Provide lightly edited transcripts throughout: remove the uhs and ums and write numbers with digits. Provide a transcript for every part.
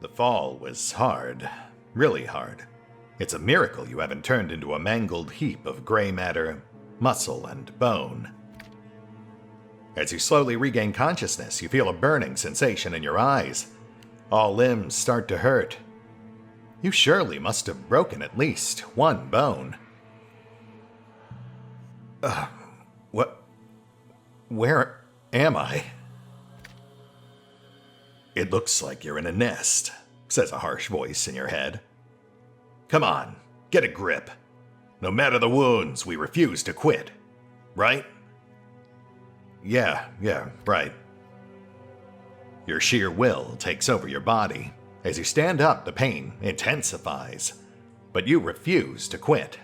The fall was hard. Really hard. It's a miracle you haven't turned into a mangled heap of gray matter, muscle, and bone. As you slowly regain consciousness, you feel a burning sensation in your eyes. All limbs start to hurt. You surely must have broken at least one bone. What? Where am I? It looks like you're in a nest, says a harsh voice in your head. Come on, get a grip. No matter the wounds, we refuse to quit. Right? Yeah, right. Your sheer will takes over your body. As you stand up, the pain intensifies. But you refuse to quit.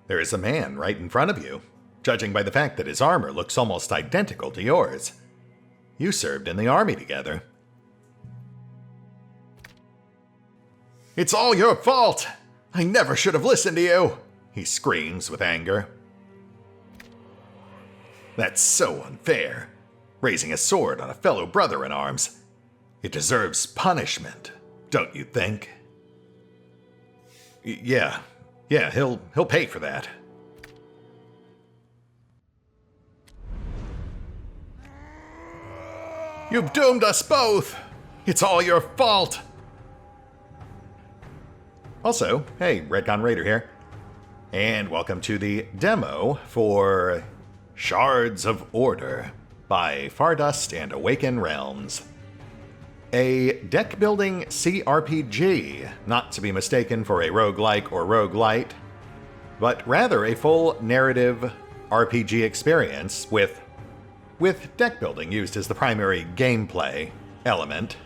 There is a man right in front of you, judging by the fact that his armor looks almost identical to yours. You served in the army together. It's all your fault! I never should have listened to you! He screams with anger. That's so unfair. Raising a sword on a fellow brother in arms. It deserves punishment, don't you think? Yeah, he'll pay for that. You've doomed us both! It's all your fault! Also, hey, RetconRaider here. And welcome to the demo for Shards of Order by Fardust and Awaken Realms. A deck-building CRPG, not to be mistaken for a roguelike or roguelite, but rather a full narrative RPG experience with deck building used as the primary gameplay element.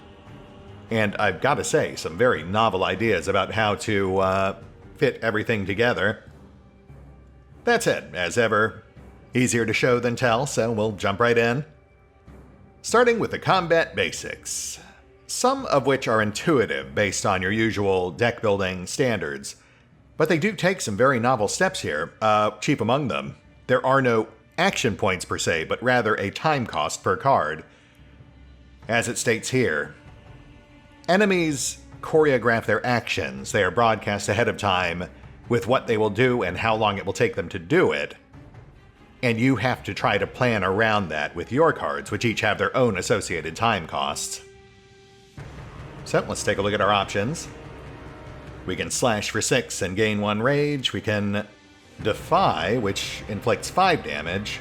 And I've got to say, some very novel ideas about how to fit everything together. That said, as ever, easier to show than tell, so we'll jump right in. Starting with the combat basics, some of which are intuitive based on your usual deck building standards, but they do take some very novel steps here. Chief among them, there are no action points per se, but rather a time cost per card. As it states here, enemies choreograph their actions. They are broadcast ahead of time with what they will do and how long it will take them to do it. And you have to try to plan around that with your cards, which each have their own associated time costs. So let's take a look at our options. We can slash for 6 and gain 1 rage. We can defy, which inflicts 5 damage,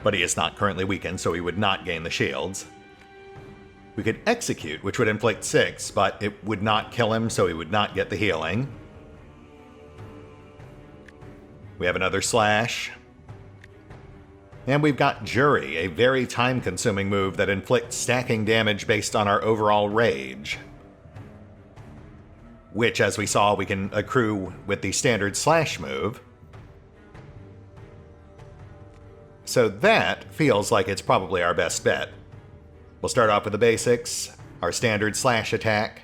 but he is not currently weakened, so he would not gain the shields. We could execute, which would inflict 6, but it would not kill him, so he would not get the healing. We have another slash. And we've got Jury, a very time-consuming move that inflicts stacking damage based on our overall rage, which, as we saw, we can accrue with the standard slash move. So that feels like it's probably our best bet. We'll start off with the basics, our standard slash attack.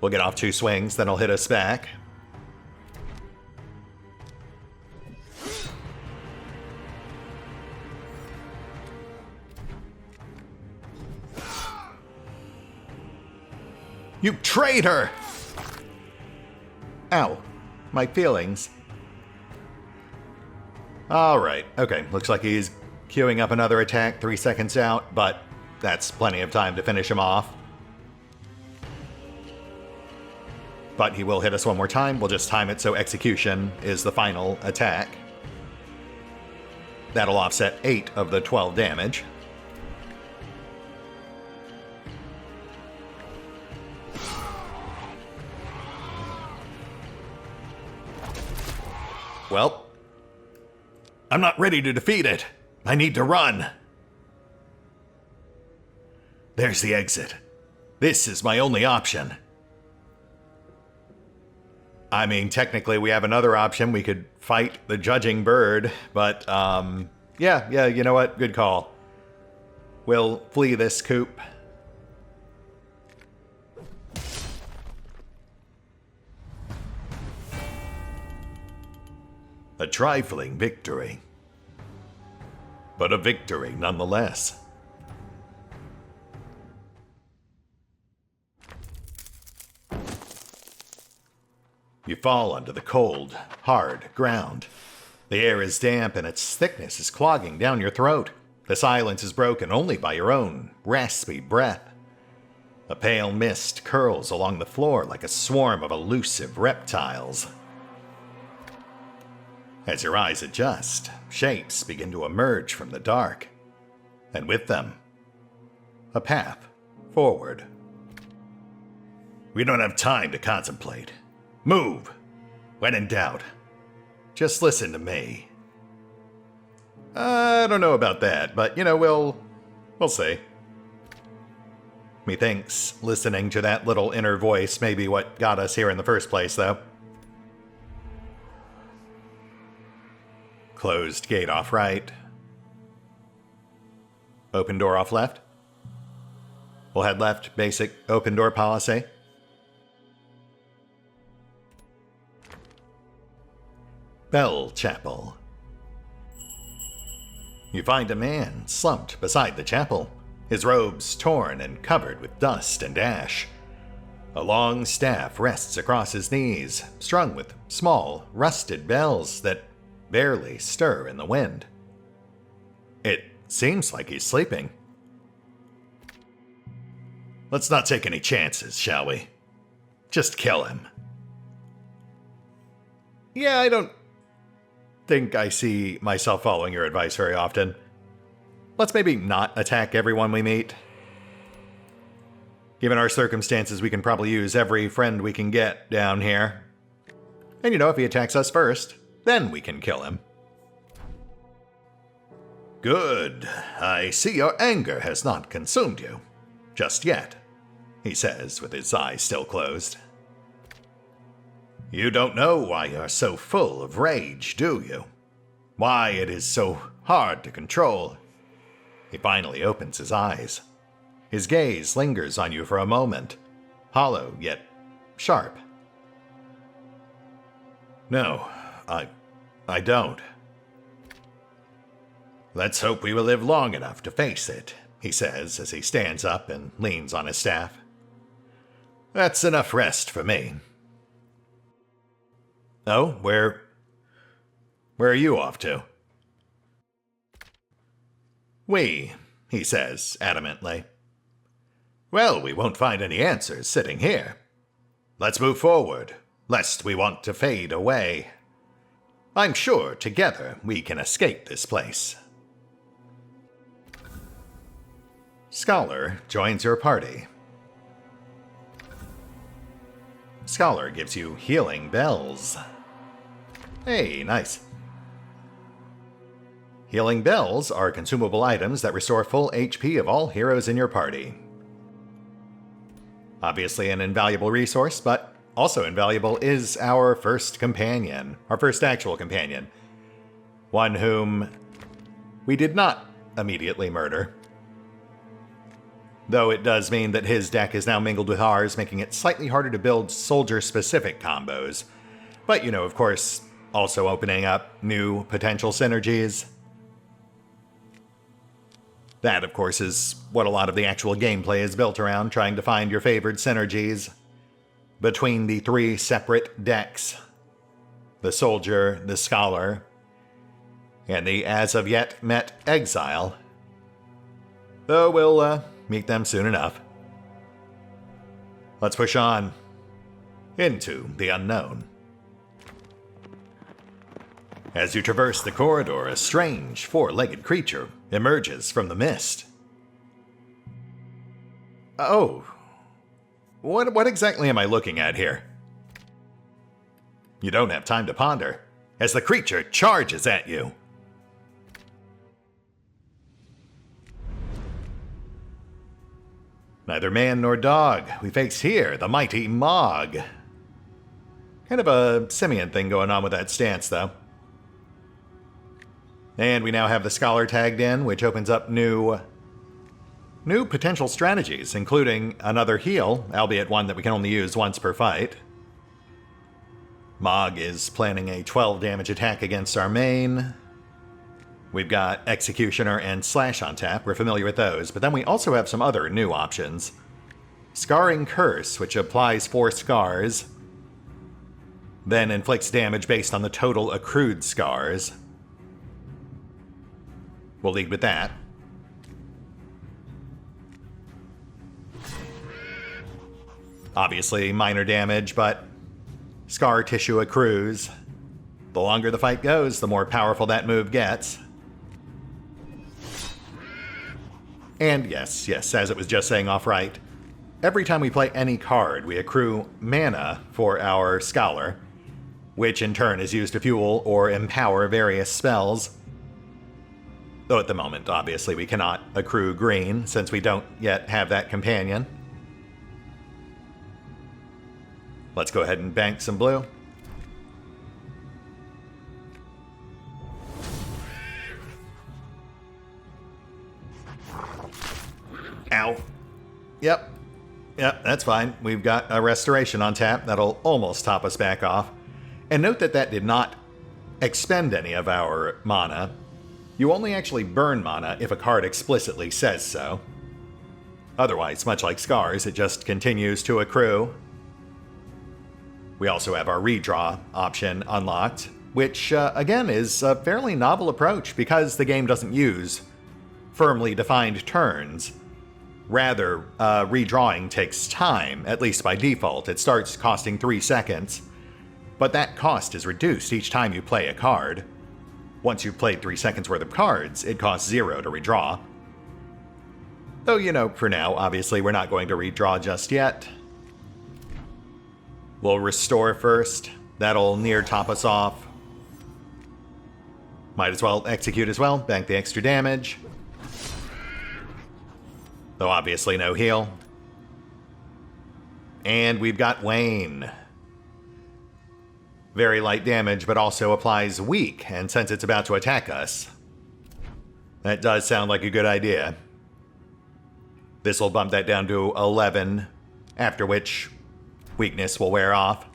We'll get off 2 swings, then he'll hit us back. You traitor! Ow, my feelings. Alright, okay, looks like he's queuing up another attack 3 seconds out, but that's plenty of time to finish him off. But he will hit us one more time. We'll just time it so execution is the final attack. That'll offset 8 of the 12 damage. Well, I'm not ready to defeat it. I need to run. There's the exit. This is my only option. I mean, technically we have another option. We could fight the judging bird, but yeah, you know what? Good call. We'll flee this coop. A trifling victory, but a victory nonetheless. You fall onto the cold, hard ground. The air is damp and its thickness is clogging down your throat. The silence is broken only by your own raspy breath. A pale mist curls along the floor like a swarm of elusive reptiles. As your eyes adjust, shapes begin to emerge from the dark, and with them, a path forward. We don't have time to contemplate. Move! When in doubt, just listen to me. I don't know about that, but we'll see. Methinks listening to that little inner voice may be what got us here in the first place, though. Closed gate off right. Open door off left. We'll head left, basic open door policy. Bell Chapel. You find a man slumped beside the chapel, his robes torn and covered with dust and ash. A long staff rests across his knees, strung with small, rusted bells that barely stir in the wind. It seems like he's sleeping. Let's not take any chances, shall we? Just kill him. Yeah, I don't think I see myself following your advice very often. Let's maybe not attack everyone we meet. Given our circumstances, we can probably use every friend we can get down here. And if he attacks us first, then we can kill him. Good. I see your anger has not consumed you. Just yet, he says with his eyes still closed. You don't know why you're so full of rage, do you? Why it is so hard to control. He finally opens his eyes. His gaze lingers on you for a moment, hollow yet sharp. No, I don't. Let's hope we will live long enough to face it, he says as he stands up and leans on his staff. That's enough rest for me. Oh, where are you off to? We, he says adamantly. Well, we won't find any answers sitting here. Let's move forward, lest we want to fade away. I'm sure together we can escape this place. Scholar joins your party. Scholar gives you healing bells. Hey, nice. Healing bells are consumable items that restore full HP of all heroes in your party. Obviously an invaluable resource, but also invaluable is our first companion, our first actual companion. One whom we did not immediately murder. Though it does mean that his deck is now mingled with ours, making it slightly harder to build soldier-specific combos. But, of course, also opening up new potential synergies. That, of course, is what a lot of the actual gameplay is built around, trying to find your favored synergies between the three separate decks. The Soldier, the Scholar, and the as-of-yet-met Exile. Though we'll meet them soon enough. Let's push on into the unknown. As you traverse the corridor, a strange four-legged creature emerges from the mist. Oh, what exactly am I looking at here? You don't have time to ponder, as the creature charges at you. Neither man nor dog. We face here the mighty Mog. Kind of a simian thing going on with that stance, though. And we now have the Scholar tagged in, which opens up new potential strategies, including another heal, albeit one that we can only use once per fight. Mog is planning a 12 damage attack against our main. We've got Executioner and Slash on tap, we're familiar with those, but then we also have some other new options. Scarring Curse, which applies 4 scars. then inflicts damage based on the total accrued scars. We'll lead with that. Obviously minor damage, but scar tissue accrues. The longer the fight goes, the more powerful that move gets. And yes, as it was just saying off right, every time we play any card, we accrue mana for our Scholar, which in turn is used to fuel or empower various spells. Though at the moment, obviously, we cannot accrue green, since we don't yet have that companion. Let's go ahead and bank some blue. Ow. Yep, that's fine. We've got a restoration on tap that'll almost top us back off. And note that that did not expend any of our mana. You only actually burn mana if a card explicitly says so. Otherwise, much like Scars, it just continues to accrue. We also have our redraw option unlocked, which, again, is a fairly novel approach because the game doesn't use firmly defined turns. Rather, redrawing takes time, at least by default. It starts costing 3 seconds, but that cost is reduced each time you play a card. Once you've played 3 seconds worth of cards, it costs 0 to redraw. Though, you know, for now, obviously, we're not going to redraw just yet. We'll restore first. That'll near top us off. Might as well execute as well, bank the extra damage. Though obviously no heal. And we've got Wayne. Very light damage, but also applies weak, and since it's about to attack us, that does sound like a good idea. This will bump that down to 11, after which weakness will wear off.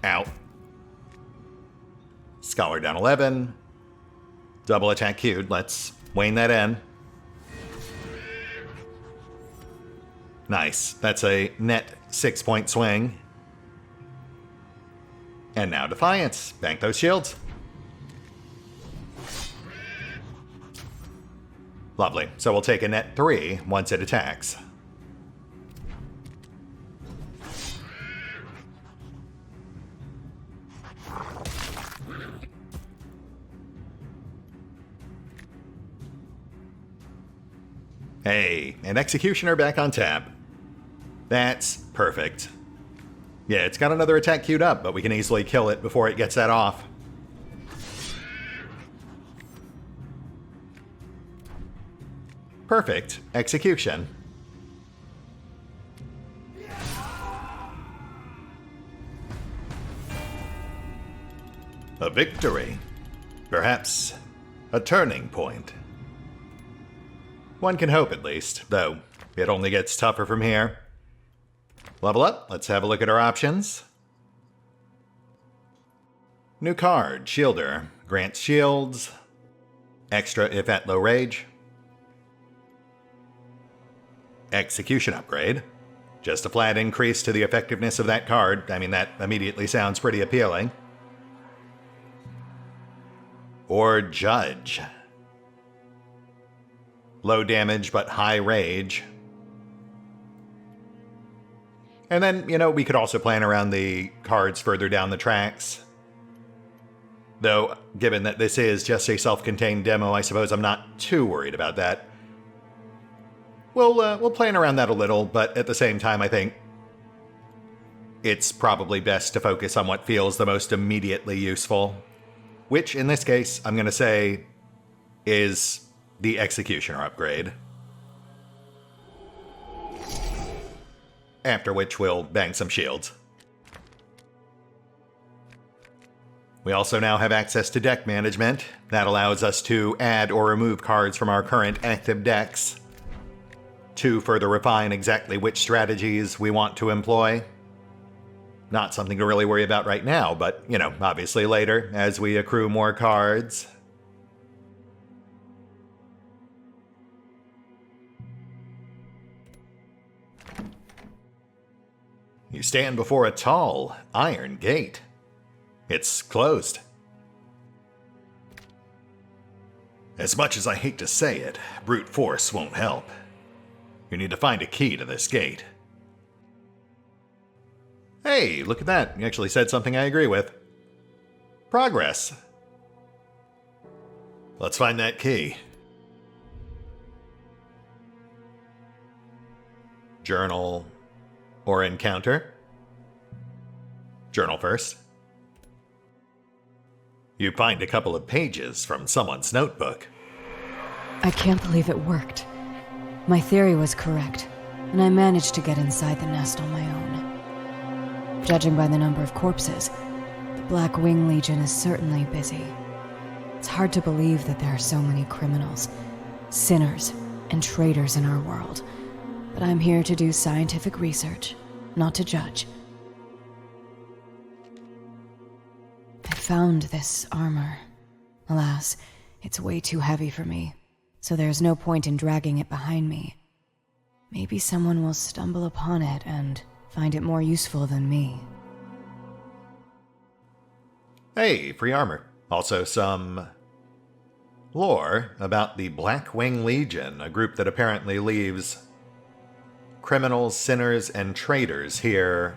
Ow. Scholar down 11. Double attack queued. Let's Wayne that in. Nice. That's a net 6-point swing. And now Defiance. Bank those shields. Lovely. So we'll take a net 3 once it attacks. Hey, an Executioner back on tap. That's perfect. Yeah, it's got another attack queued up, but we can easily kill it before it gets that off. Perfect. Execution. A victory. Perhaps a turning point. One can hope, at least, though it only gets tougher from here. Level up. Let's have a look at our options. New card, Shielder. Grants shields. Extra if at low rage. Execution upgrade. Just a flat increase to the effectiveness of that card. I mean, that immediately sounds pretty appealing. Or Judge. Low damage, but high rage. And then, you know, we could also plan around the cards further down the tracks. Though, given that this is just a self-contained demo, I suppose I'm not too worried about that. We'll plan around that a little, but at the same time, I think it's probably best to focus on what feels the most immediately useful. Which, in this case, I'm going to say is the Executioner upgrade. After which we'll bang some shields. We also now have access to deck management. That allows us to add or remove cards from our current active decks to further refine exactly which strategies we want to employ. Not something to really worry about right now, but, you know, obviously later as we accrue more cards. You stand before a tall, iron gate. It's closed. As much as I hate to say it, brute force won't help. You need to find a key to this gate. Hey, look at that. You actually said something I agree with. Progress. Let's find that key. Journal or encounter? Journal first. You find a couple of pages from someone's notebook. I can't believe it worked. My theory was correct, and I managed to get inside the nest on my own. Judging by the number of corpses, the Black Wing Legion is certainly busy. It's hard to believe that there are so many criminals, sinners, and traitors in our world. But I'm here to do scientific research, not to judge. I found this armor. Alas, it's way too heavy for me, so there's no point in dragging it behind me. Maybe someone will stumble upon it and find it more useful than me. Hey, free armor. Also some lore about the Black Wing Legion, a group that apparently leaves criminals, sinners, and traitors here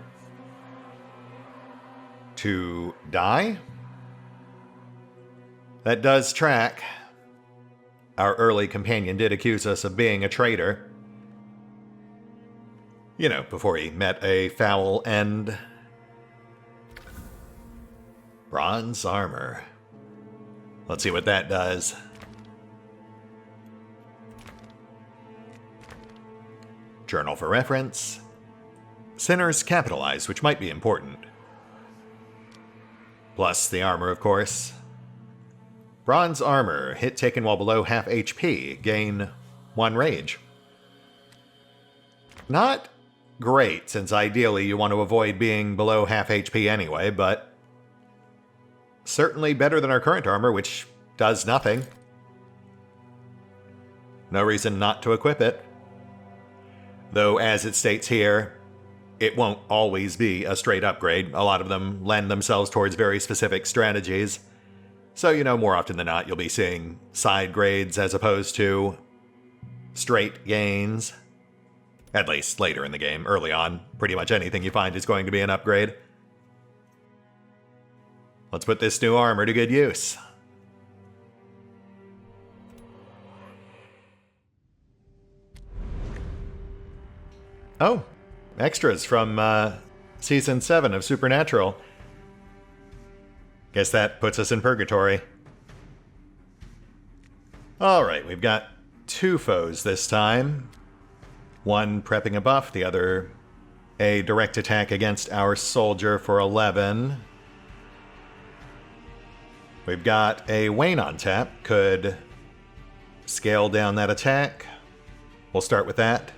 to die? That does track. Our early companion did accuse us of being a traitor. You know, before he met a foul end. Bronze armor. Let's see what that does. Journal for reference. Sinners capitalized, which might be important. Plus the armor, of course. Bronze armor. Hit taken while below half HP. Gain 1 rage. Not great, since ideally you want to avoid being below half HP anyway, but certainly better than our current armor, which does nothing. No reason not to equip it. Though, as it states here, it won't always be a straight upgrade. A lot of them lend themselves towards very specific strategies. So, you know, more often than not, you'll be seeing side grades as opposed to straight gains. At least later in the game. Early on, pretty much anything you find is going to be an upgrade. Let's put this new armor to good use. Oh, extras from Season 7 of Supernatural. Guess that puts us in purgatory. Alright, we've got 2 foes this time. One prepping a buff, the other a direct attack against our soldier for 11. We've got a Wayne on tap, could scale down that attack. We'll start with that.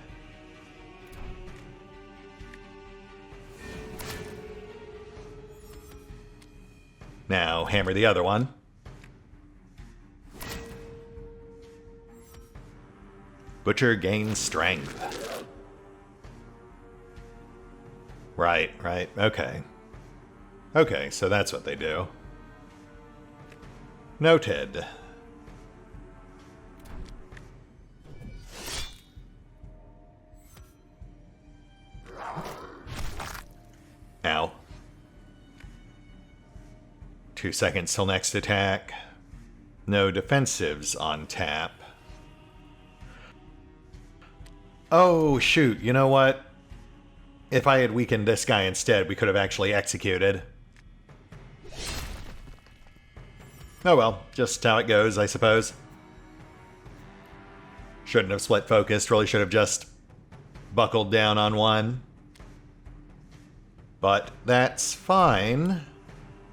Now hammer the other one. Butcher gains strength. Right, okay. Okay, so that's what they do. Noted. Ow. 2 seconds till next attack. No defensives on tap. Oh, shoot, you know what? If I had weakened this guy instead, we could have actually executed. Oh well, just how it goes, I suppose. Shouldn't have split focused, really should have just buckled down on one. But that's fine.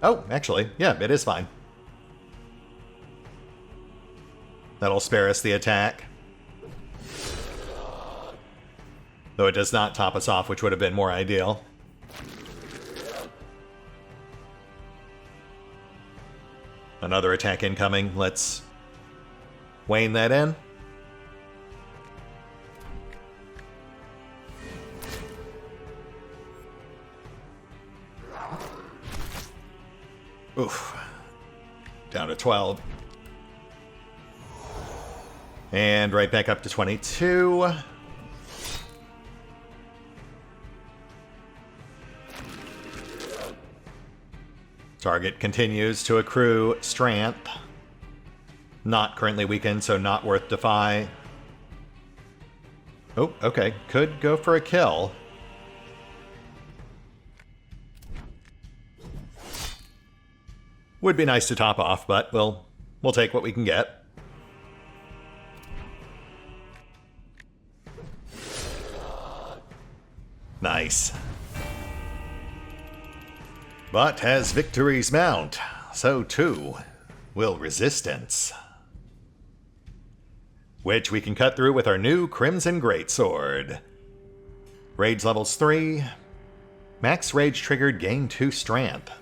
Oh, actually, yeah, it is fine. That'll spare us the attack. Though it does not top us off, which would have been more ideal. Another attack incoming. Let's wane that in. Oof. Down to 12. And right back up to 22. Target continues to accrue strength. Not currently weakened, so not worth defy. Oh, okay. Could go for a kill. Would be nice to top off, but we'll take what we can get. Nice. But as victories mount, so too will resistance. Which we can cut through with our new Crimson Greatsword. Rage levels 3. Max Rage triggered, gain 2 strength.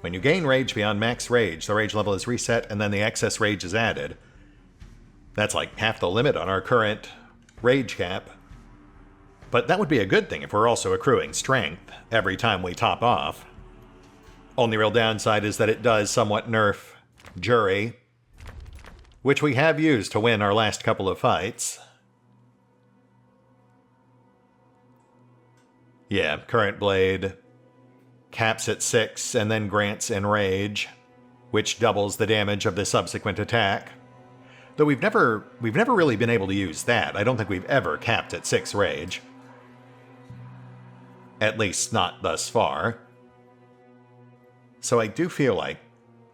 When you gain Rage beyond max Rage, the Rage level is reset and then the excess Rage is added. That's like half the limit on our current Rage cap. But that would be a good thing if we're also accruing strength every time we top off. Only real downside is that it does somewhat nerf Jury, which we have used to win our last couple of fights. Yeah, current blade caps at 6 and then grants Enrage, which doubles the damage of the subsequent attack. Though we've never really been able to use that. I don't think we've ever capped at 6 Rage. At least not thus far. So I do feel like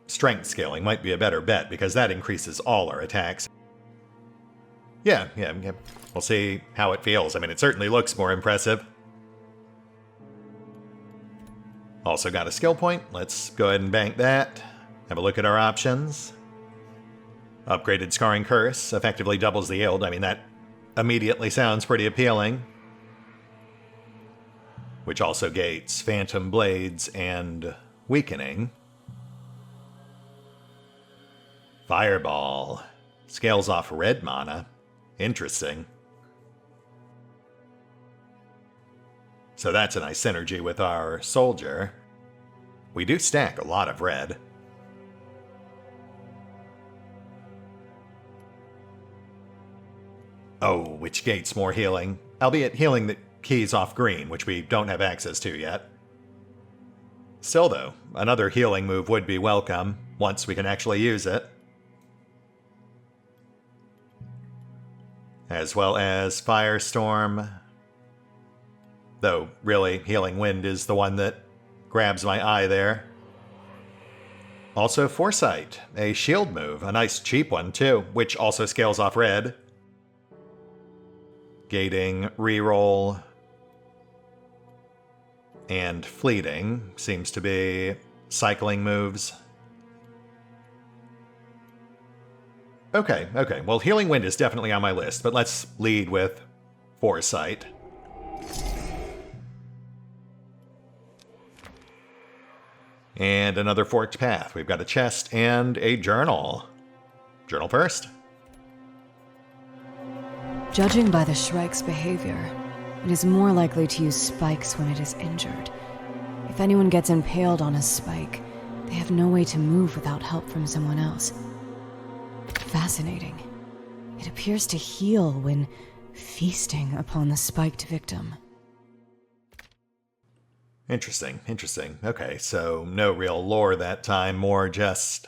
strength scaling might be a better bet, because that increases all our attacks. Yeah. We'll see how it feels. I mean, it certainly looks more impressive. Also got a skill point. Let's go ahead and bank that. Have a look at our options. Upgraded Scarring Curse effectively doubles the yield. I mean, that immediately sounds pretty appealing. Which also gates Phantom Blades and Weakening. Fireball. Scales off red mana. Interesting. So that's a nice synergy with our soldier. We do stack a lot of red. Oh, which gates more healing. Albeit healing that keys off green, which we don't have access to yet. Still though, another healing move would be welcome, once we can actually use it. As well as Firestorm. Though, really, Healing Wind is the one that grabs my eye there. Also Foresight, a shield move, a nice cheap one too, which also scales off red. Gating, reroll, and Fleeting seems to be cycling moves. Okay. Well, Healing Wind is definitely on my list, but let's lead with Foresight. And another forked path. We've got a chest and a journal. Journal first. Judging by the Shrike's behavior, it is more likely to use spikes when it is injured. If anyone gets impaled on a spike, they have no way to move without help from someone else. Fascinating. It appears to heal when feasting upon the spiked victim. Interesting. Okay, so no real lore that time, more just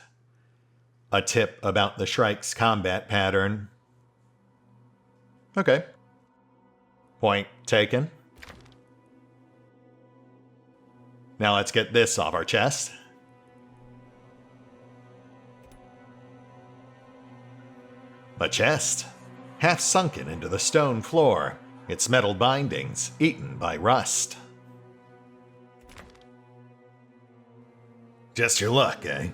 a tip about the Shrike's combat pattern. Okay. Point taken. Now let's get this off our chest. A chest, half sunken into the stone floor, its metal bindings eaten by rust. Just your luck, eh?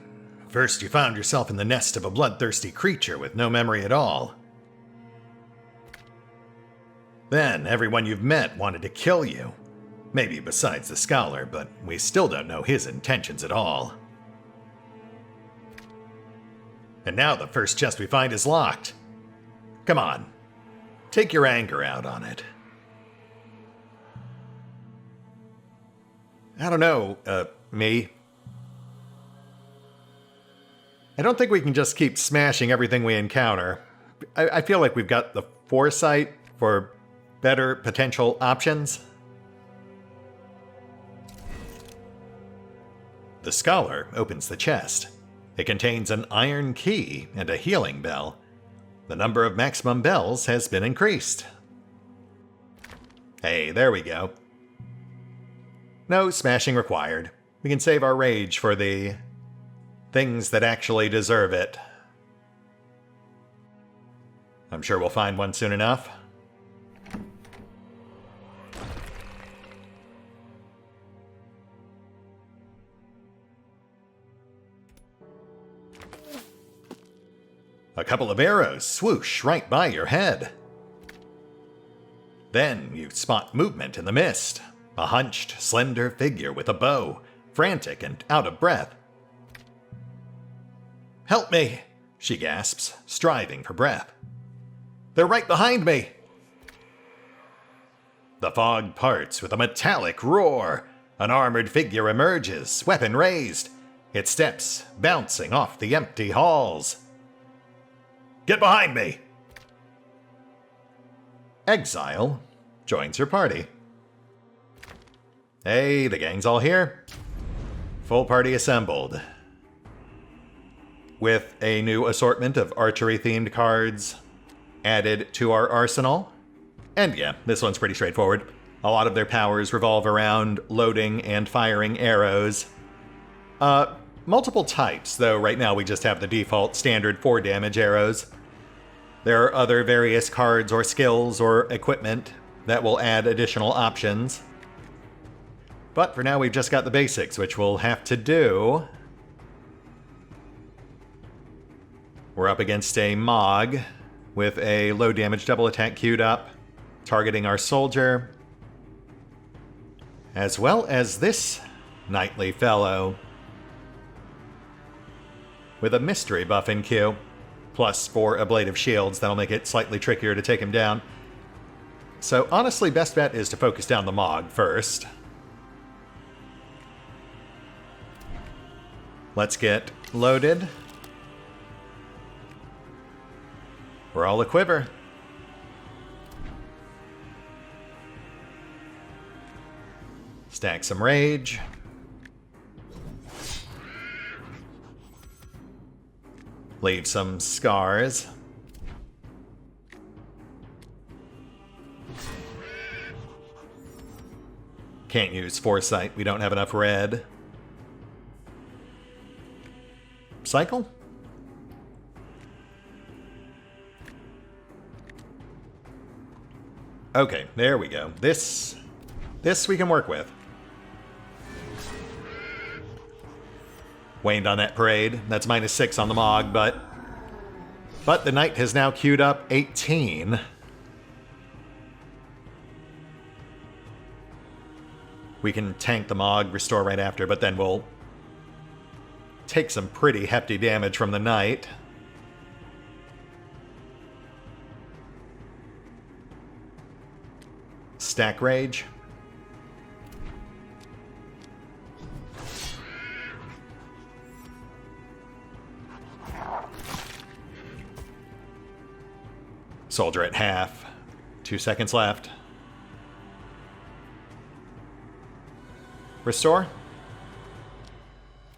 First you found yourself in the nest of a bloodthirsty creature with no memory at all. Then everyone you've met wanted to kill you. Maybe besides the scholar, but we still don't know his intentions at all. And now the first chest we find is locked. Come on, take your anger out on it. I don't know, me? I don't think we can just keep smashing everything we encounter. I feel like we've got the foresight for better potential options. The scholar opens the chest. It contains an iron key and a healing bell. The number of maximum bells has been increased. Hey, there we go. No smashing required. We can save our rage for the things that actually deserve it. I'm sure we'll find one soon enough. A couple of arrows swoosh right by your head. Then you spot movement in the mist. A hunched, slender figure with a bow, frantic and out of breath. "Help me," she gasps, striving for breath. "They're right behind me." The fog parts with a metallic roar. An armored figure emerges, weapon raised, its steps bouncing off the empty halls. "Get behind me!" Exile joins your party. Hey, the gang's all here. Full party assembled. With a new assortment of archery-themed cards added to our arsenal. And yeah, this one's pretty straightforward. A lot of their powers revolve around loading and firing arrows. Multiple types, though right now we just have the default standard 4 damage arrows. There are other various cards or skills or equipment that will add additional options. But for now we've just got the basics, which we'll have to do. We're up against a Mog with a low damage double attack queued up, targeting our soldier, as well as this knightly fellow with a mystery buff in queue, plus 4 ablative shields that'll make it slightly trickier to take him down. So honestly, best bet is to focus down the Mog first. Let's get loaded. We're all a quiver. Stack some rage. Leave some scars. Can't use foresight, we don't have enough red. Cycle? Okay, there we go. This we can work with. Waned on that parade. That's -6 on the Mog, but the knight has now queued up 18. We can tank the Mog, restore right after, but then we'll take some pretty hefty damage from the knight. Stack rage. Soldier at half. 2 seconds left. Restore.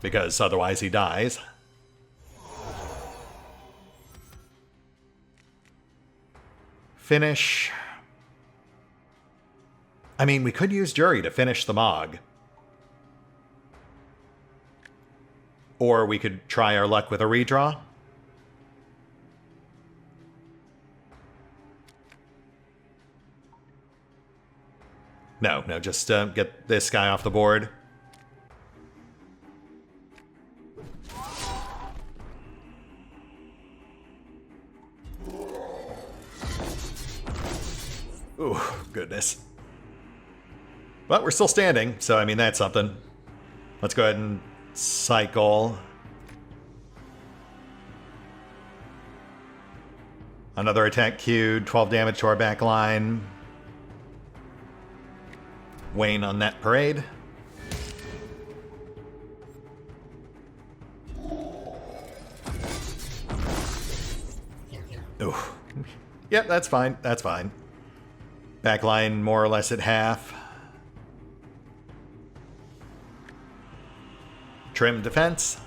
Because otherwise he dies. Finish. I mean, we could use Jury to finish the Mog. Or we could try our luck with a redraw. No, just get this guy off the board. Ooh, goodness. But we're still standing, so I mean, that's something. Let's go ahead and cycle. Another attack queued, 12 damage to our back line. Wane on that parade. Yep, that's fine. That's fine. Backline more or less at half. Trim defense.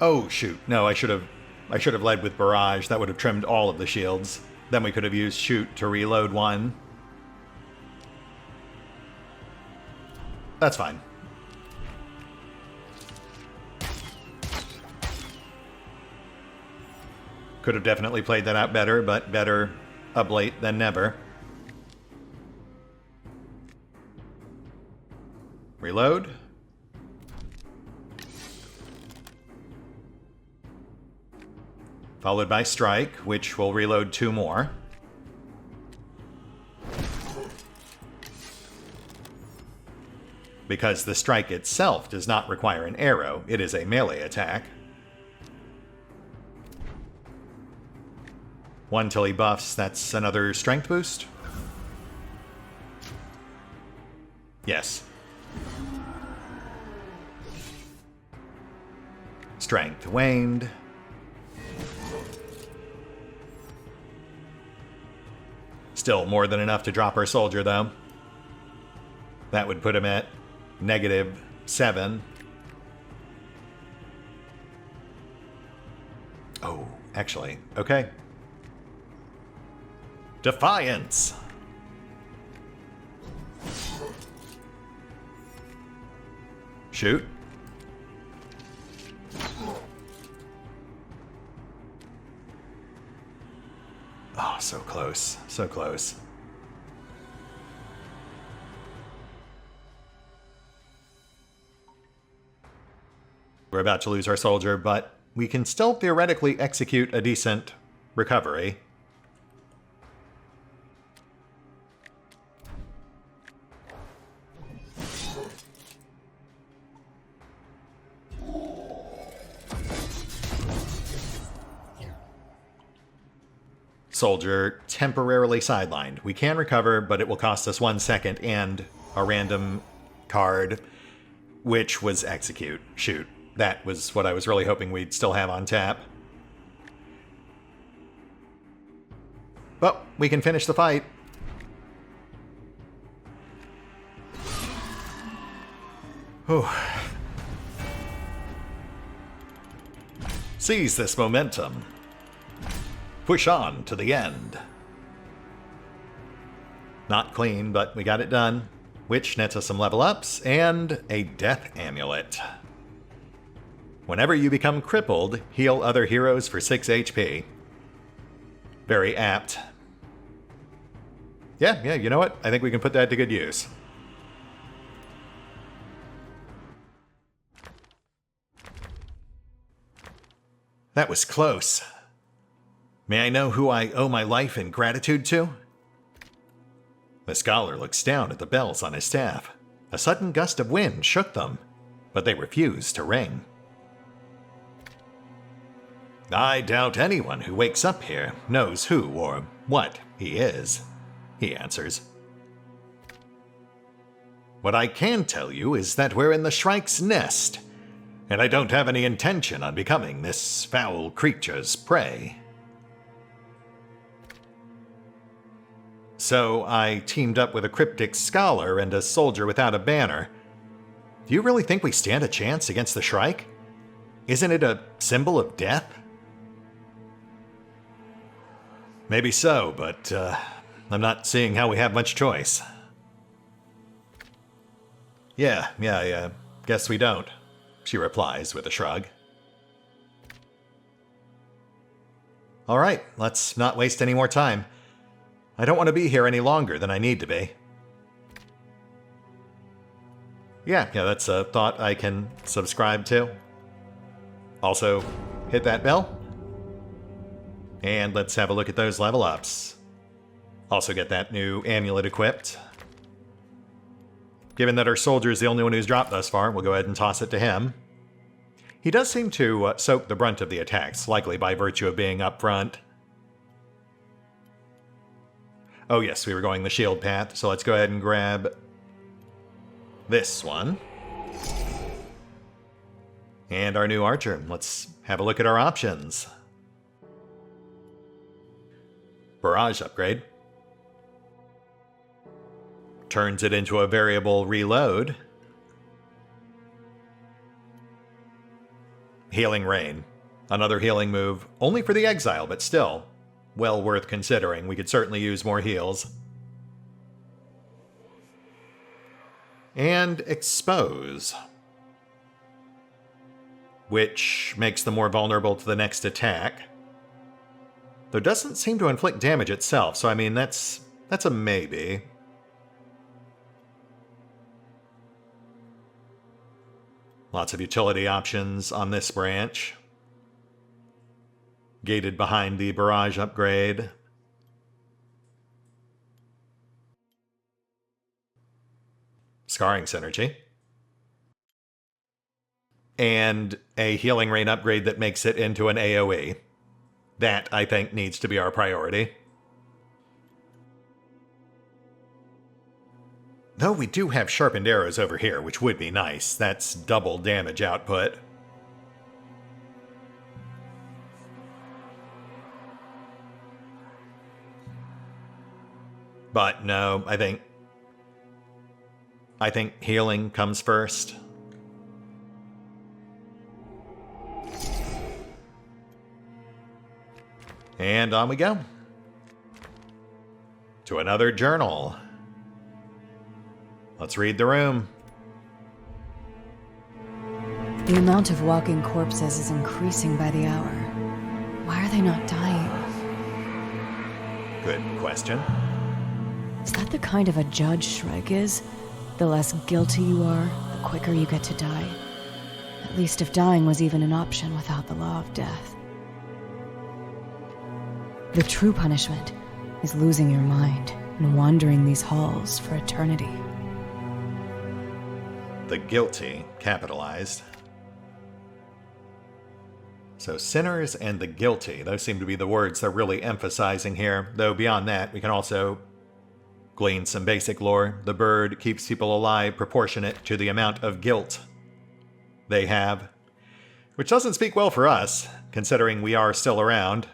Oh, shoot. No, I should have led with barrage. That would have trimmed all of the shields. Then we could have used shoot to reload one. That's fine. Could have definitely played that out better, but better up late than never. Reload. Followed by strike, which will reload 2 more. Because the strike itself does not require an arrow, it is a melee attack. 1 till he buffs, that's another strength boost? Yes. Strength waned. Still more than enough to drop our soldier, though. That would put him at -7. Oh, actually, okay. Defiance! Shoot. Oh, so close. So close. We're about to lose our soldier, but we can still theoretically execute a decent recovery. Soldier temporarily sidelined. We can recover, but it will cost us 1 second and a random card, which was execute. Shoot. That was what I was really hoping we'd still have on tap. But we can finish the fight. Whew. Seize this momentum. Push on to the end. Not clean, but we got it done, which nets us some level ups and a death amulet. Whenever you become crippled, heal other heroes for 6 HP. Very apt. Yeah, you know what? I think we can put that to good use. That was close. May I know who I owe my life and gratitude to? The scholar looks down at the bells on his staff. A sudden gust of wind shook them, but they refused to ring. I doubt anyone who wakes up here knows who or what he is, he answers. What I can tell you is that we're in the Shrike's nest, and I don't have any intention on becoming this foul creature's prey. So I teamed up with a cryptic scholar and a soldier without a banner. Do you really think we stand a chance against the Shrike? Isn't it a symbol of death? Maybe so, but I'm not seeing how we have much choice. Yeah, guess we don't, she replies with a shrug. All right, let's not waste any more time. I don't want to be here any longer than I need to be. Yeah, that's a thought I can subscribe to. Also, hit that bell. And let's have a look at those level ups. Also get that new amulet equipped. Given that our soldier is the only one who's dropped thus far, we'll go ahead and toss it to him. He does seem to soak the brunt of the attacks, likely by virtue of being up front. Oh yes, we were going the shield path, so let's go ahead and grab this one. And our new archer. Let's have a look at our options. Barrage upgrade. Turns it into a variable reload. Healing Rain. Another healing move. Only for the exile, but still. Well worth considering. We could certainly use more heals. And Expose. Which makes them more vulnerable to the next attack. Though doesn't seem to inflict damage itself, so I mean, that's a maybe. Lots of utility options on this branch. Gated behind the barrage upgrade. Scarring synergy. And a healing rain upgrade that makes it into an AoE. That, I think, needs to be our priority. Though we do have sharpened arrows over here, which would be nice. That's double damage output. But no, I think healing comes first. And on we go. To another journal. Let's read the room. The amount of walking corpses is increasing by the hour. Why are they not dying? Good question. Is that the kind of a judge Shrike is? The less guilty you are, the quicker you get to die. At least if dying was even an option without the law of death. The true punishment is losing your mind and wandering these halls for eternity. The guilty, capitalized. So sinners and the guilty, those seem to be the words they're really emphasizing here. Though beyond that, we can also glean some basic lore. The bird keeps people alive proportionate to the amount of guilt they have. Which doesn't speak well for us, considering we are still around.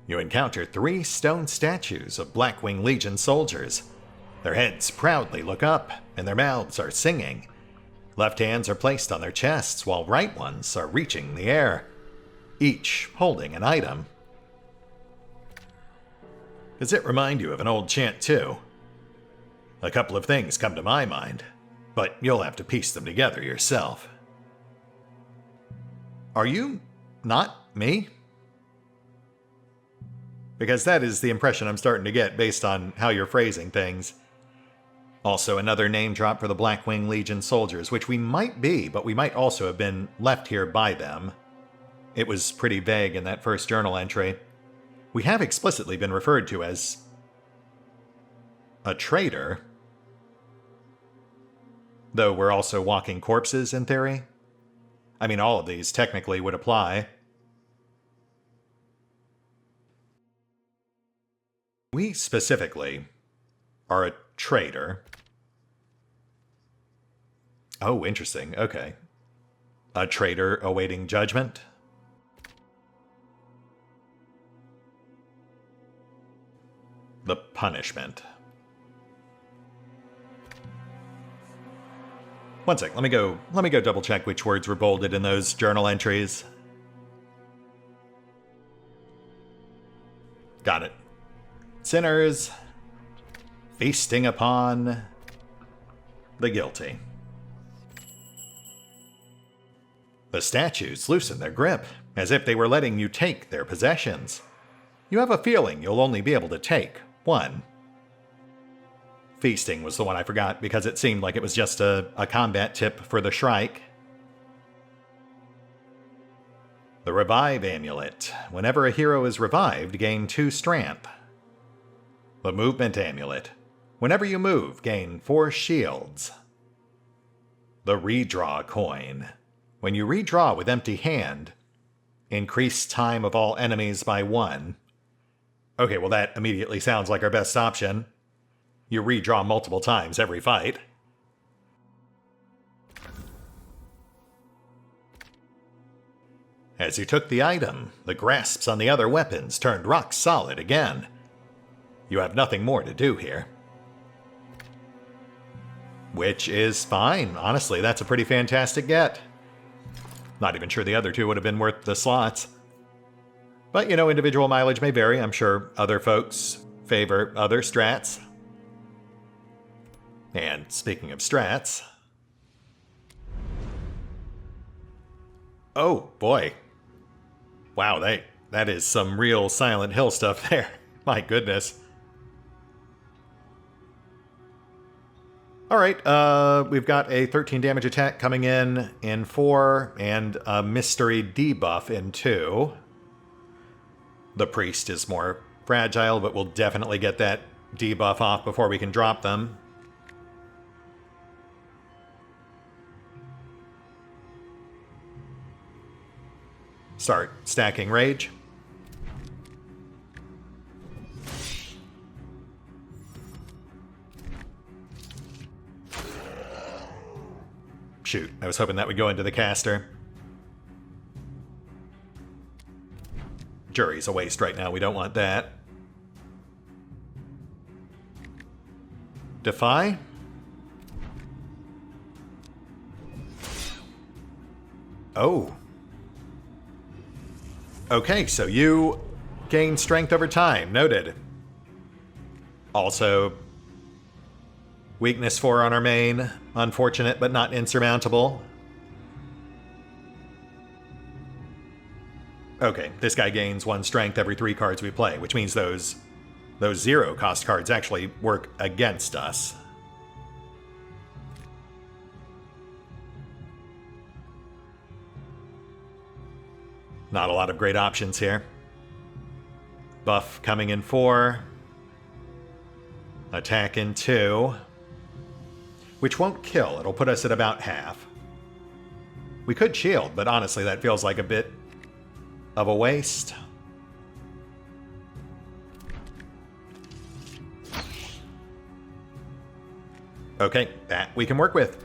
You encounter 3 stone statues of Blackwing Legion soldiers. Their heads proudly look up, and their mouths are singing. Left hands are placed on their chests, while right ones are reaching the air, each holding an item. Does it remind you of an old chant, too? A couple of things come to my mind, but you'll have to piece them together yourself. Are you not me? Because that is the impression I'm starting to get based on how you're phrasing things. Also, another name drop for the Blackwing Legion soldiers, which we might be, but we might also have been left here by them. It was pretty vague in that first journal entry. We have explicitly been referred to as a traitor. Though we're also walking corpses, in theory. I mean, all of these technically would apply. We specifically are a traitor. Oh, interesting. Okay. A traitor awaiting judgment? The punishment. One sec, let me go double check which words were bolded in those journal entries. Got it. Sinners feasting upon the guilty. The statues loosen their grip, as if they were letting you take their possessions. You have a feeling you'll only be able to take one. Feasting was the one I forgot because it seemed like it was just a combat tip for the Shrike. The Revive Amulet. Whenever a hero is revived, gain 2 strength. The Movement Amulet. Whenever you move, gain 4 shields. The Redraw Coin. When you redraw with empty hand, increase time of all enemies by 1. Okay, well that immediately sounds like our best option. You redraw multiple times every fight. As you took the item, the grasps on the other weapons turned rock solid again. You have nothing more to do here. Which is fine. Honestly, that's a pretty fantastic get. Not even sure the other two would have been worth the slots. But, you know, individual mileage may vary. I'm sure other folks favor other strats. And speaking of strats... Oh, boy. Wow, that is some real Silent Hill stuff there. My goodness. Alright, we've got a 13 damage attack coming in 4, and a mystery debuff in 2. The priest is more fragile, but we'll definitely get that debuff off before we can drop them. Start stacking rage. Shoot, I was hoping that would go into the caster. Jury's a waste right now, we don't want that. Defy? Oh. Okay, so you gain strength over time. Noted. Also, weakness 4 on our main. Unfortunate, but not insurmountable. Okay, this guy gains 1 strength every 3 cards we play, which means those 0-cost cards actually work against us. Not a lot of great options here. Buff coming in 4. Attack in 2. Which won't kill. It'll put us at about half. We could shield, but honestly that feels like a bit of a waste. Okay, that we can work with.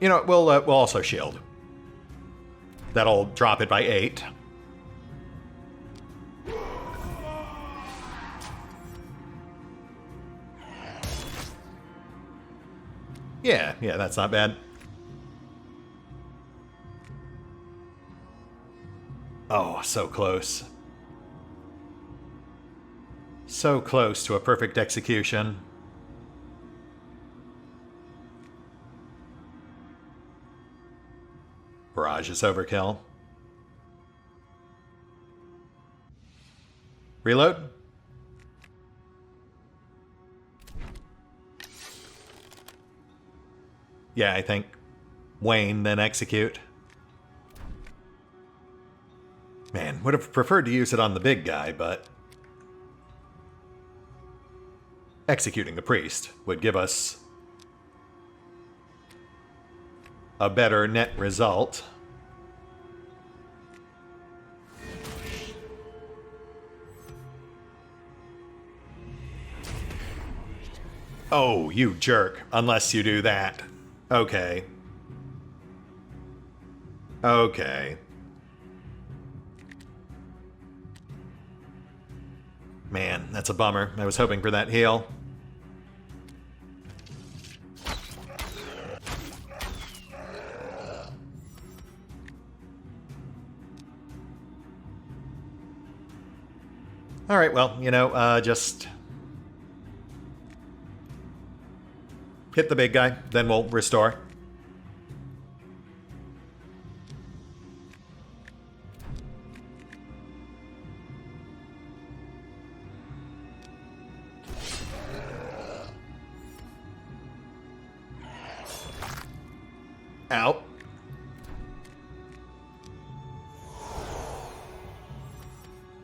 You know, we'll also shield. That'll drop it by 8. Yeah, that's not bad. Oh, so close. So close to a perfect execution. Barrage is overkill. Reload. Yeah, I think Wayne, then execute. Man, would have preferred to use it on the big guy, but executing the priest would give us a better net result. Oh, you jerk. Unless you do that. Okay. Okay. Man, that's a bummer. I was hoping for that heal. Alright, well, you know, just hit the big guy, then we'll restore. Out.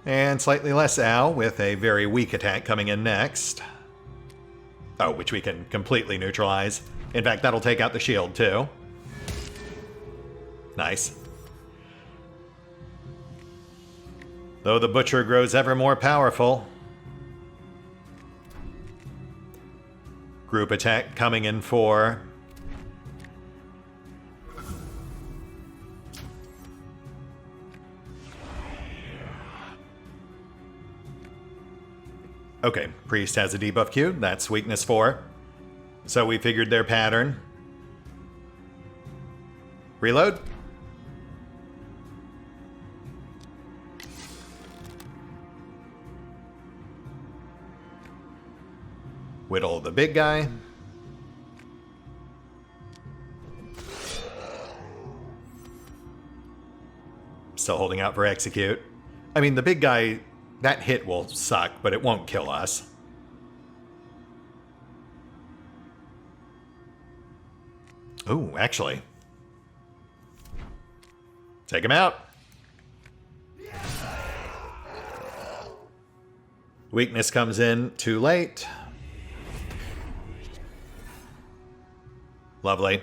And slightly less ow, with a very weak attack coming in next. Oh, which we can completely neutralize. In fact, that'll take out the shield, too. Nice. Though the Butcher grows ever more powerful. Group attack coming in 4. Okay, Priest has a debuff Q. That's weakness 4. So we figured their pattern. Reload. Whittle the big guy. Still holding out for execute. I mean, the big guy, that hit will suck, but it won't kill us. Ooh, actually. Take him out. Weakness comes in too late. Lovely.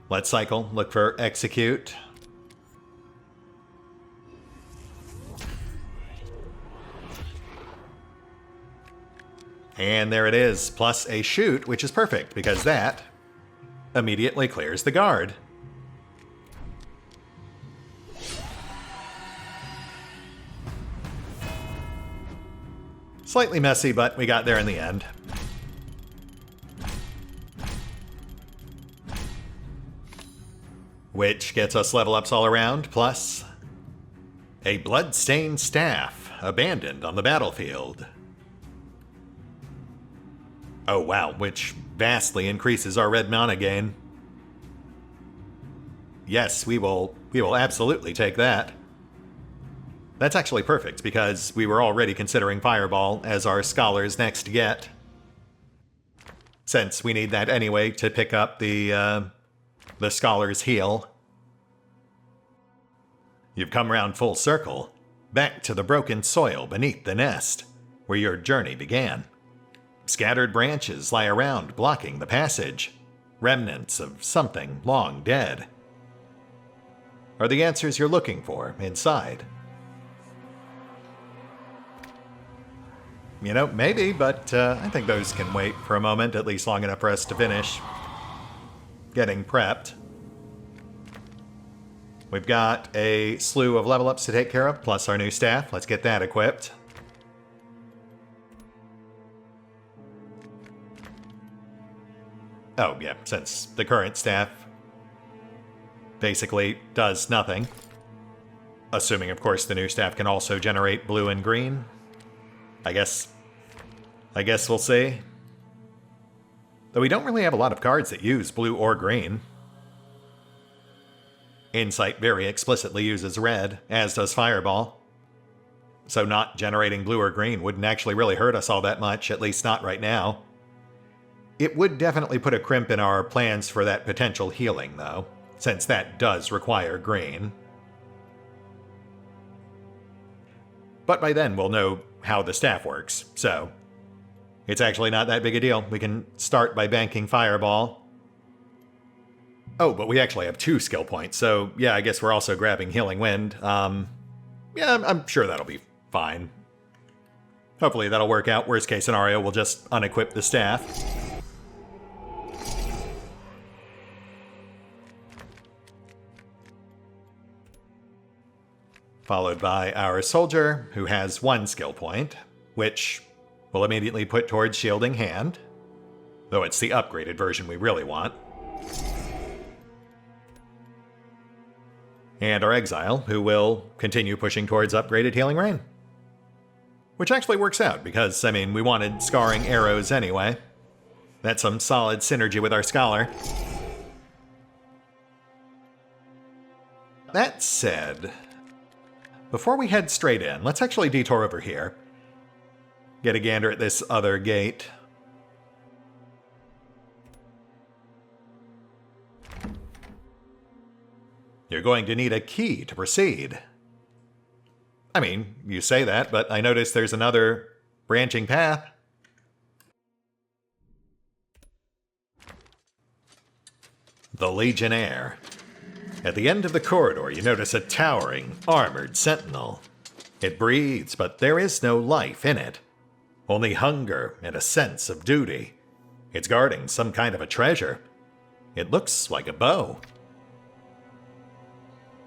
Let's cycle, look for execute. And there it is, plus a shoot, which is perfect, because that immediately clears the guard. Slightly messy, but we got there in the end. Which gets us level ups all around, plus a blood-stained staff abandoned on the battlefield. Oh wow, which vastly increases our red mana gain. Yes, we will absolutely take that. That's actually perfect, because we were already considering Fireball as our Scholar's next get. Since we need that anyway to pick up the Scholar's heal. You've come round full circle, back to the broken soil beneath the nest, where your journey began. Scattered branches lie around, blocking the passage. Remnants of something long dead. Are the answers you're looking for inside? You know, maybe, but I think those can wait for a moment, at least long enough for us to finish getting prepped. We've got a slew of level ups to take care of, plus our new staff. Let's get that equipped. Oh, yeah, since the current staff basically does nothing. Assuming, of course, the new staff can also generate blue and green. I guess we'll see. Though we don't really have a lot of cards that use blue or green. Insight very explicitly uses red, as does Fireball. So not generating blue or green wouldn't actually really hurt us all that much, at least not right now. It would definitely put a crimp in our plans for that potential healing, though, since that does require green. But by then we'll know how the staff works, so it's actually not that big a deal. We can start by banking Fireball. Oh, but we actually have 2 skill points, so yeah, I guess we're also grabbing Healing Wind. Yeah, I'm sure that'll be fine. Hopefully that'll work out. Worst case scenario, we'll just unequip the staff. Followed by our soldier, who has 1 skill point, which we'll immediately put towards Shielding Hand, though it's the upgraded version we really want. And our exile, who will continue pushing towards upgraded Healing Rain. Which actually works out, because, I mean, we wanted Scarring Arrows anyway. That's some solid synergy with our Scholar. That said, before we head straight in, let's actually detour over here. Get a gander at this other gate. You're going to need a key to proceed. I mean, you say that, but I notice there's another branching path. The Legionnaire. At the end of the corridor, you notice a towering, armored sentinel. It breathes, but there is no life in it. Only hunger and a sense of duty. It's guarding some kind of a treasure. It looks like a bow.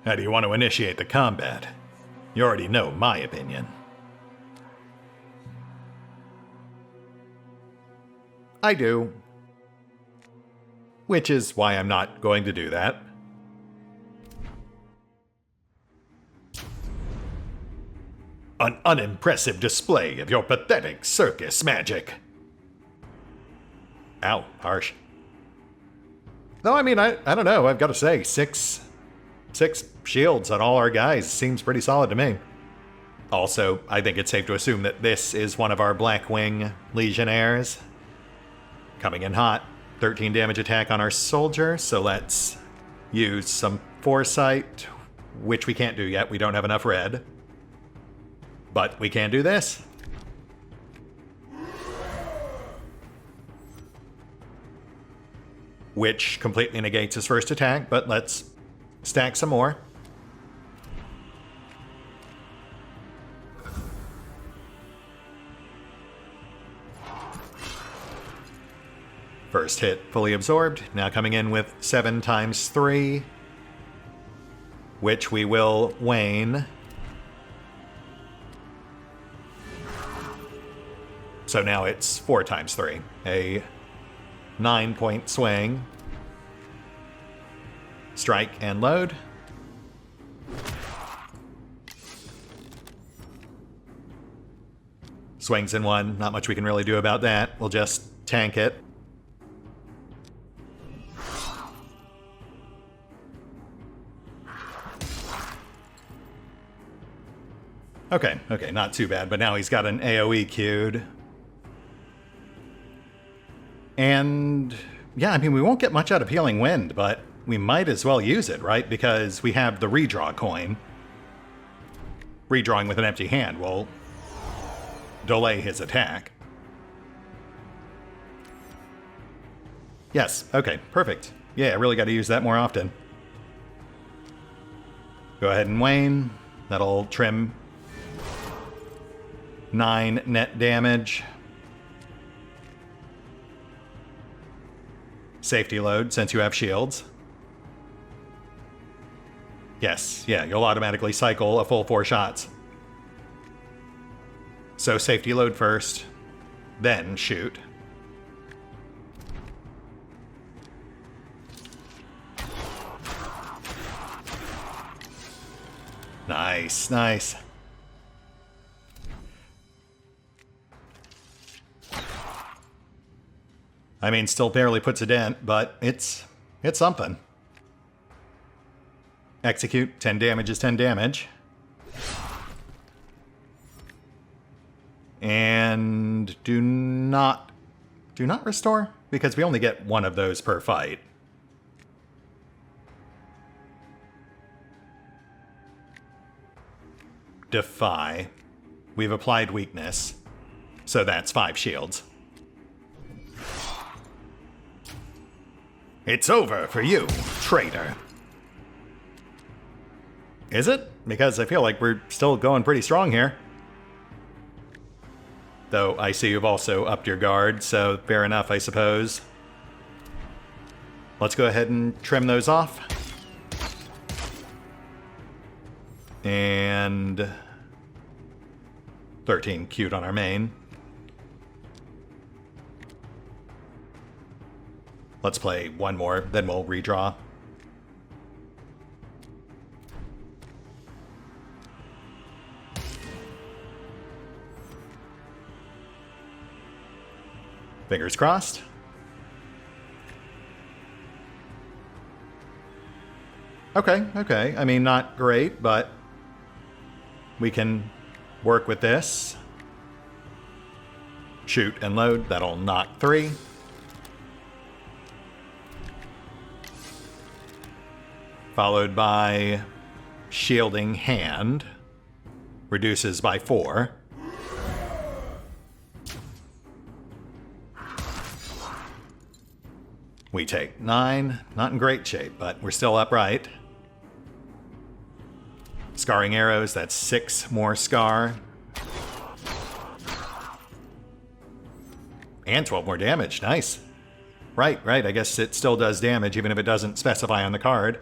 How do you want to initiate the combat? You already know my opinion. I do. Which is why I'm not going to do that. An unimpressive display of your pathetic circus magic. Ow, harsh. No, I mean, I don't know. I've got to say, six shields on all our guys seems pretty solid to me. Also, I think it's safe to assume that this is one of our Blackwing Legionnaires. Coming in hot. 13 damage attack on our soldier, so let's use some foresight, which we can't do yet. We don't have enough red. But we can do this. Which completely negates his first attack, but let's stack some more. First hit fully absorbed, now coming in with 7 times 3, which we will wane. So now it's 4 times 3, a 9-point swing. Strike and load. Swings in 1, not much we can really do about that. We'll just tank it. Okay, not too bad, but now he's got an AoE queued. And yeah, I mean, we won't get much out of Healing Wind, but we might as well use it, right? Because we have the redraw coin. Redrawing with an empty hand will delay his attack. Yes, okay, perfect. Yeah, I really got to use that more often. Go ahead and wane. That'll trim 9 net damage. Safety load, since you have shields. Yes, yeah, you'll automatically cycle a full 4 shots. So safety load first, then shoot. Nice, nice. I mean, still barely puts a dent, but it's something. Execute, 10 damage is 10 damage. And do not restore, because we only get 1 of those per fight. Defy. We've applied weakness, so that's 5 shields. It's over for you, traitor. Is it? Because I feel like we're still going pretty strong here. Though I see you've also upped your guard, so fair enough, I suppose. Let's go ahead and trim those off. And 13 cute on our main. Let's play 1 more, then we'll redraw. Fingers crossed. Okay. I mean, not great, but we can work with this. Shoot and load, that'll knock 3. Followed by Shielding Hand. Reduces by 4. We take 9. Not in great shape, but we're still upright. Scarring Arrows, that's 6 more scar. And 12 more damage, nice. Right, I guess it still does damage even if it doesn't specify on the card.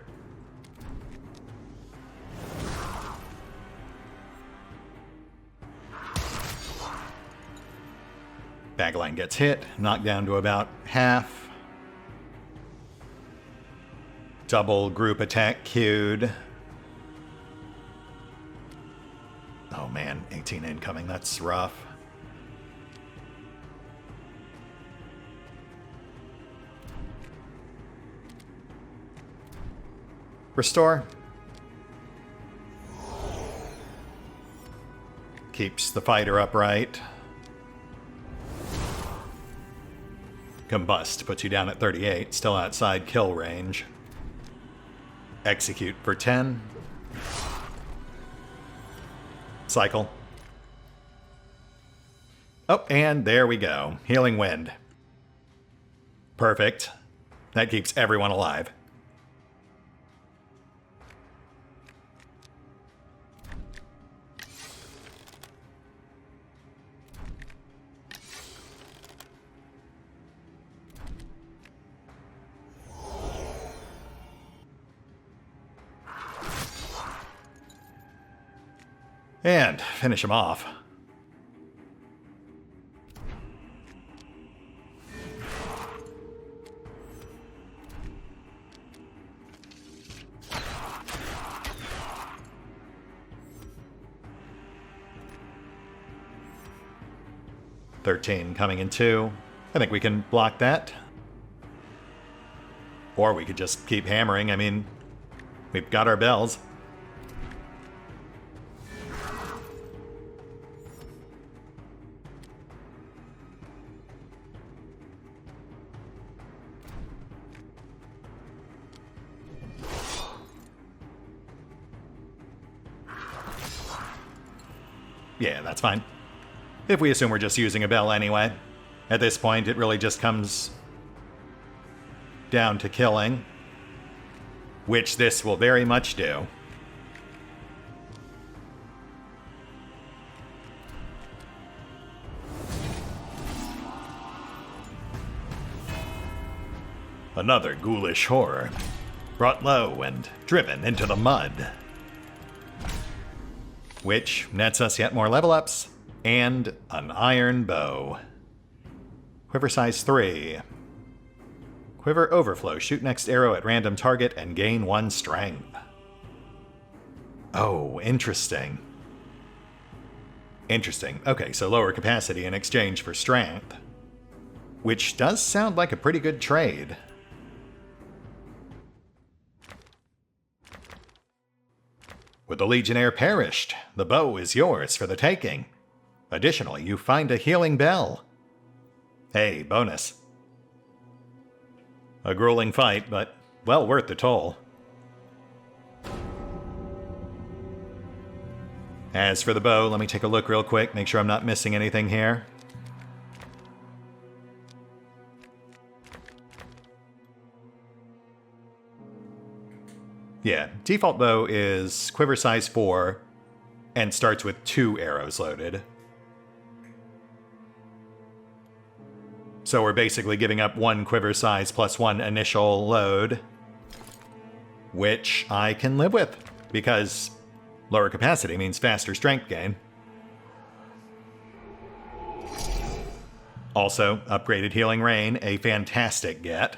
Bagline gets hit, knocked down to about half. Double group attack queued. Oh man, 18 incoming, that's rough. Restore. Keeps the fighter upright. Combust puts you down at 38, still outside kill range. Execute for 10. Cycle. Oh, and there we go. Healing Wind. Perfect. That keeps everyone alive. And finish him off. $13 coming in 2. I think we can block that. Or we could just keep hammering. I mean, we've got our bells. Yeah, that's fine. If we assume we're just using a bell anyway. At this point, it really just comes down to killing. Which this will very much do. Another ghoulish horror. Brought low and driven into the mud. Which nets us yet more level ups, and an iron bow. Quiver size 3. Quiver overflow, shoot next arrow at random target and gain 1 strength. Oh, interesting. Interesting. Okay, so lower capacity in exchange for strength. Which does sound like a pretty good trade. With the Legionnaire perished, the bow is yours for the taking. Additionally, you find a healing bell. Hey, bonus. A grueling fight, but well worth the toll. As for the bow, let me take a look real quick, make sure I'm not missing anything here. Yeah, default bow is quiver size 4 and starts with 2 arrows loaded. So we're basically giving up 1 quiver size plus 1 initial load, which I can live with, because lower capacity means faster strength gain. Also, upgraded Healing Rain, a fantastic get.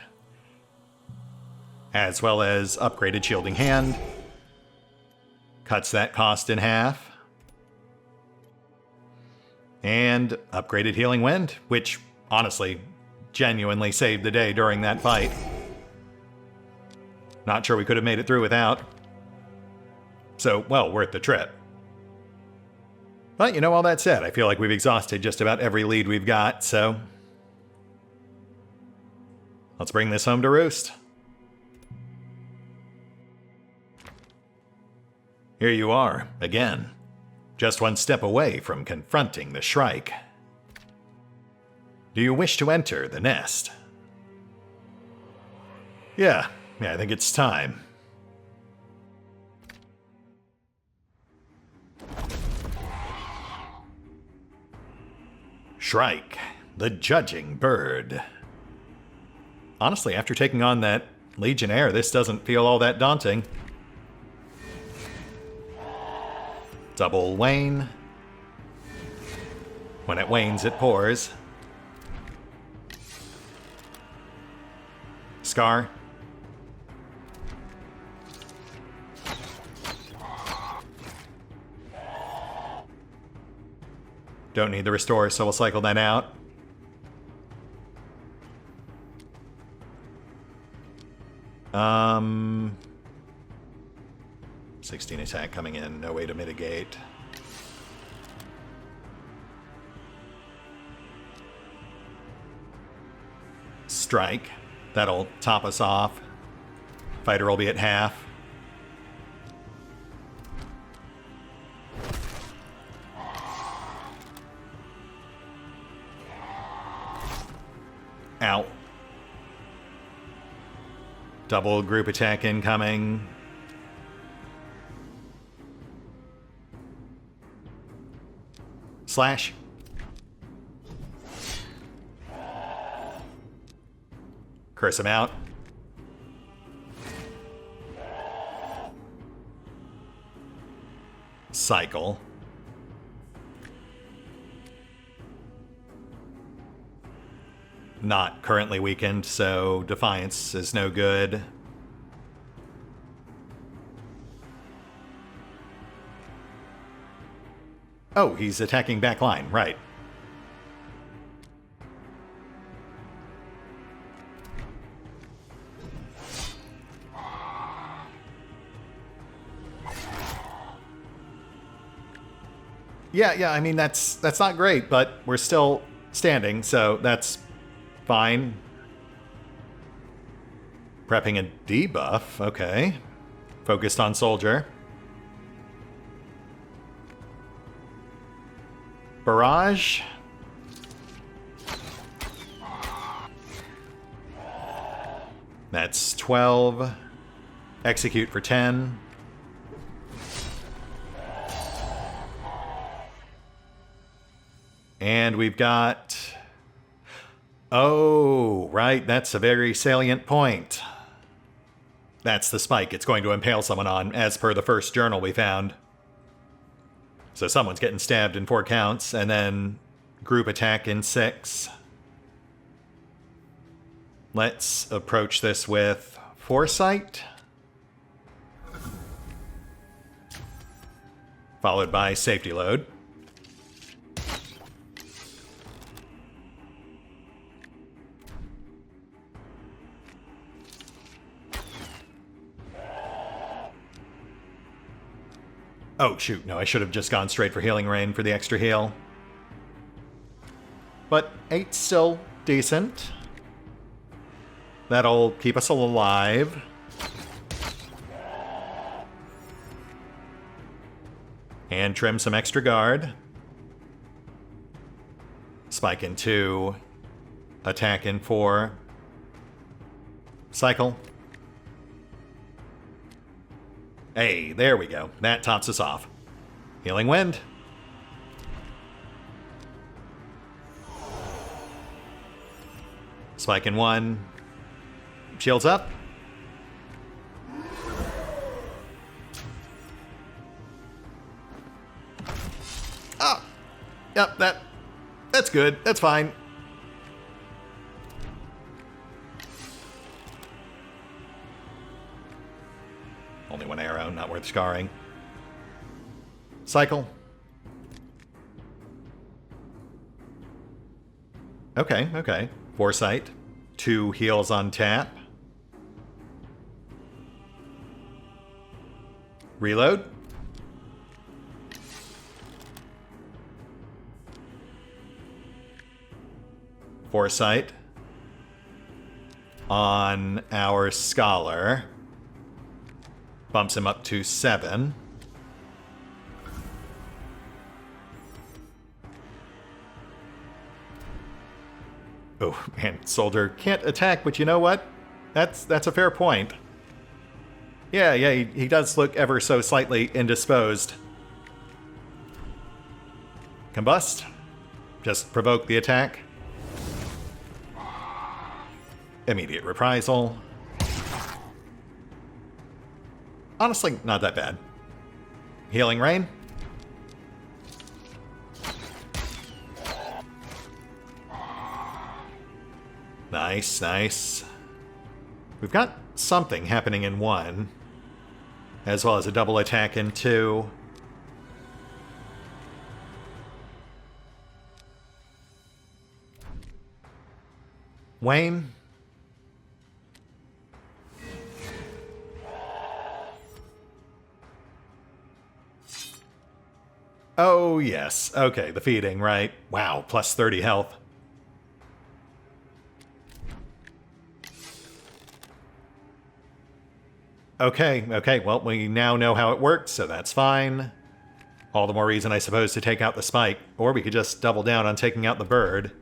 As well as upgraded Shielding Hand. Cuts that cost in half. And upgraded Healing Wind, which honestly genuinely saved the day during that fight. Not sure we could have made it through without. So, well, worth the trip. But, you know, all that said, I feel like we've exhausted just about every lead we've got, so let's bring this home to roost. Here you are, again. Just one step away from confronting the Shrike. Do you wish to enter the nest? Yeah, I think it's time. Shrike, the judging bird. Honestly, after taking on that Legionnaire, this doesn't feel all that daunting. Double wane. When it wanes, it pours. Scar. Don't need the restore, so we'll cycle that out. Um, 16 attack coming in, no way to mitigate. Strike. That'll top us off. Fighter will be at half. Ow. Double group attack incoming. Slash. Curse him out. Cycle. Not currently weakened, so Defiance is no good. Oh, he's attacking backline, right. Yeah, I mean, that's not great, but we're still standing, so that's fine. Prepping a debuff, okay. Focused on soldier. Barrage. That's 12. Execute for 10. And we've got... Oh, right, that's a very salient point. That's the spike it's going to impale someone on, as per the first journal we found. So someone's getting stabbed in 4 counts, and then group attack in 6. Let's approach this with Foresight. Followed by Safety Load. Oh, shoot, no, I should have just gone straight for Healing Rain for the extra heal. But 8's still decent. That'll keep us alive. And trim some extra guard. Spike in 2. Attack in 4. Cycle. Hey, there we go. That tops us off. Healing Wind. Spike in 1. Shields up. Oh! Yep, that's good. That's fine. Only 1 arrow, not worth scarring. Cycle. Okay. Foresight. 2 heals on tap. Reload. Foresight. On our Scholar. Bumps him up to 7. Oh, man, Soldier can't attack, but you know what? That's a fair point. Yeah, he does look ever so slightly indisposed. Combust. Just provoke the attack. Immediate reprisal. Honestly, not that bad. Healing Rain. Nice. We've got something happening in 1, as well as a double attack in 2. Wayne? Oh, yes. Okay, the feeding, right. Wow, plus 30 health. Okay, well, we now know how it works, so that's fine. All the more reason, I suppose, to take out the spike. Or we could just double down on taking out the bird.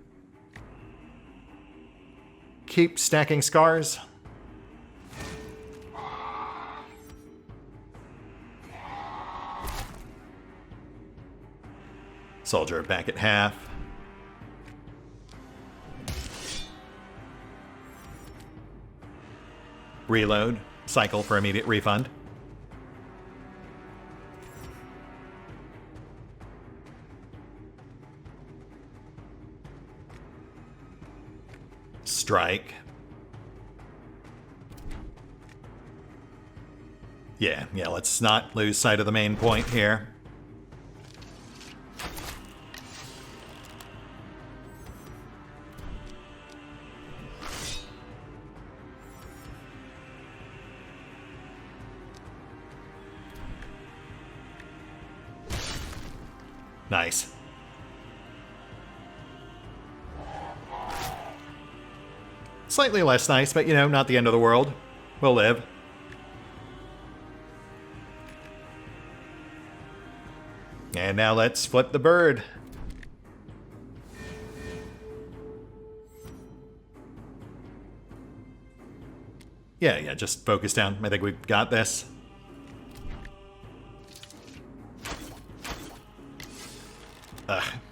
Keep stacking scars. Soldier back at half. Reload. Cycle for immediate refund. Strike. Yeah, let's not lose sight of the main point here. Nice. Slightly less nice, but not the end of the world. We'll live. And now let's flip the bird. Yeah, just focus down. I think we've got this.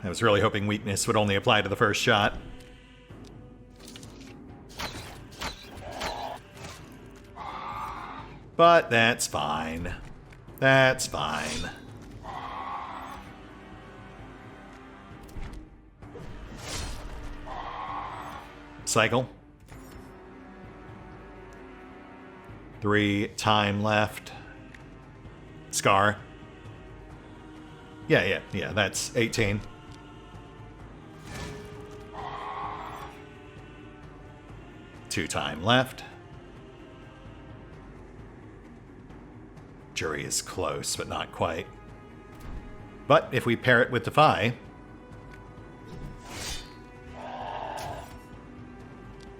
I was really hoping weakness would only apply to the first shot. But that's fine. That's fine. Cycle. 3 time left. Scar. Yeah, that's 18. Two time left. Jury is close, but not quite. But if we pair it with Defy,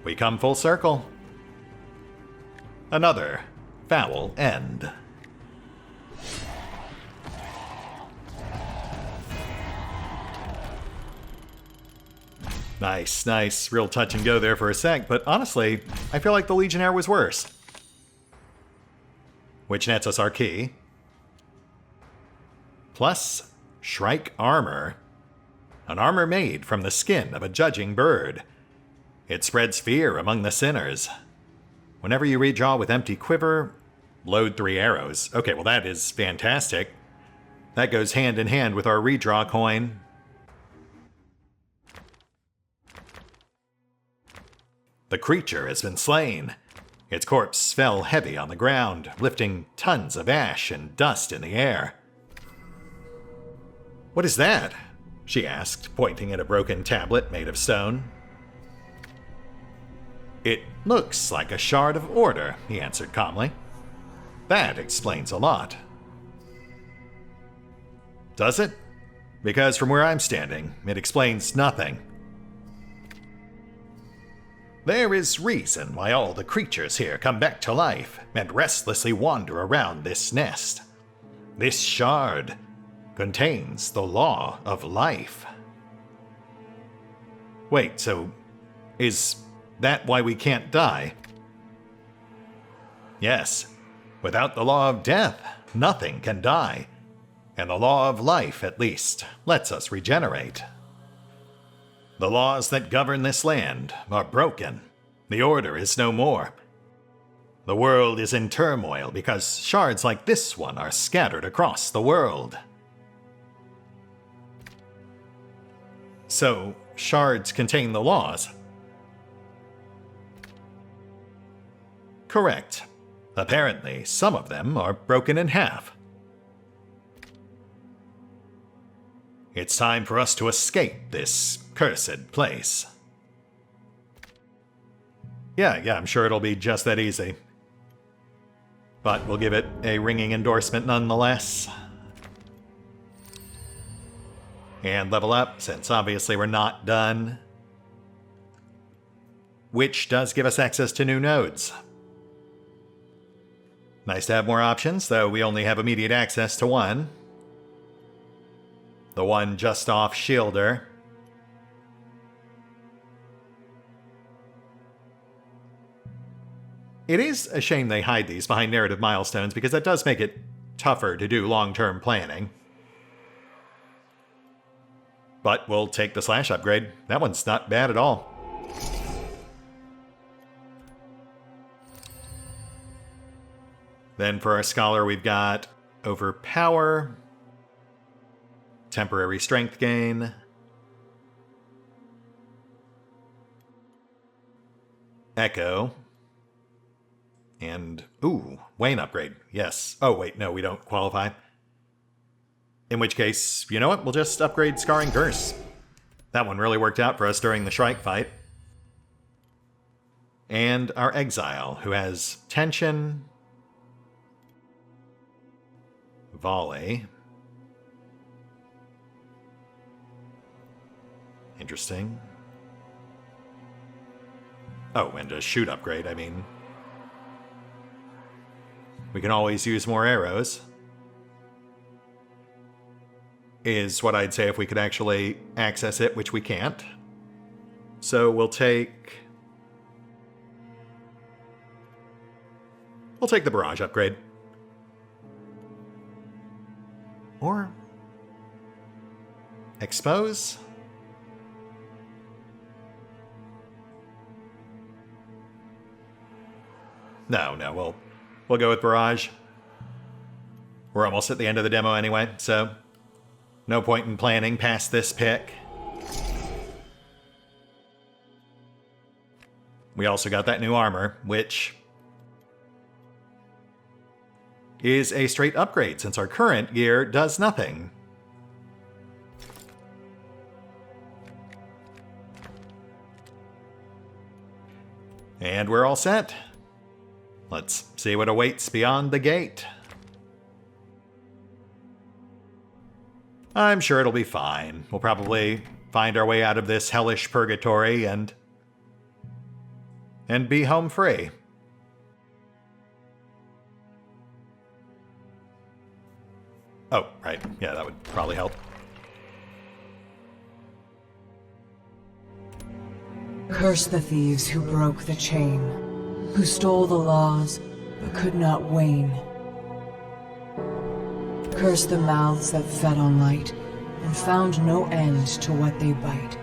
we come full circle. Another foul end. Nice. Real touch and go there for a sec, but honestly, I feel like the Legionnaire was worse. Which nets us our key. Plus, Shrike Armor. An armor made from the skin of a judging bird. It spreads fear among the sinners. Whenever you redraw with empty quiver, load 3 arrows. Okay, well that is fantastic. That goes hand in hand with our redraw coin. The creature has been slain. Its corpse fell heavy on the ground, lifting tons of ash and dust in the air. "What is that?" she asked, pointing at a broken tablet made of stone. "It looks like a Shard of Order," he answered calmly. "That explains a lot." Does it? Because from where I'm standing, it explains nothing. There is reason why all the creatures here come back to life and restlessly wander around this nest. This shard contains the law of life. Wait, so is that why we can't die? Yes. Without the law of death, nothing can die. And the law of life, at least, lets us regenerate. The laws that govern this land are broken. The order is no more. The world is in turmoil because shards like this one are scattered across the world. So, shards contain the laws. Correct. Apparently, some of them are broken in half. It's time for us to escape this cursed place. Yeah, I'm sure it'll be just that easy. But we'll give it a ringing endorsement nonetheless. And level up, since obviously we're not done. Which does give us access to new nodes. Nice to have more options, though we only have immediate access to one. The one just off Shielder. It is a shame they hide these behind narrative milestones, because that does make it tougher to do long-term planning. But we'll take the slash upgrade. That one's not bad at all. Then for our scholar, we've got Overpower, Temporary Strength Gain, Echo, and, Wayne upgrade, yes. Oh, wait, no, we don't qualify. In which case, you know what, we'll just upgrade Scarring Curse. That one really worked out for us during the Shrike fight. And our Exile, who has Tension, Volley. Interesting. Oh, and a shoot upgrade, I mean. We can always use more arrows. Is what I'd say if we could actually access it, which we can't. So we'll take the barrage upgrade. Or expose? No, we'll go with barrage. We're almost at the end of the demo anyway, so no point in planning past this pick. We also got that new armor, which is a straight upgrade since our current gear does nothing. And we're all set. Let's see what awaits beyond the gate. I'm sure it'll be fine. We'll probably find our way out of this hellish purgatory and be home free. Oh, right. Yeah, that would probably help. Curse the thieves who broke the chain, who stole the laws, but could not wane. Curse the mouths that fed on light, and found no end to what they bite.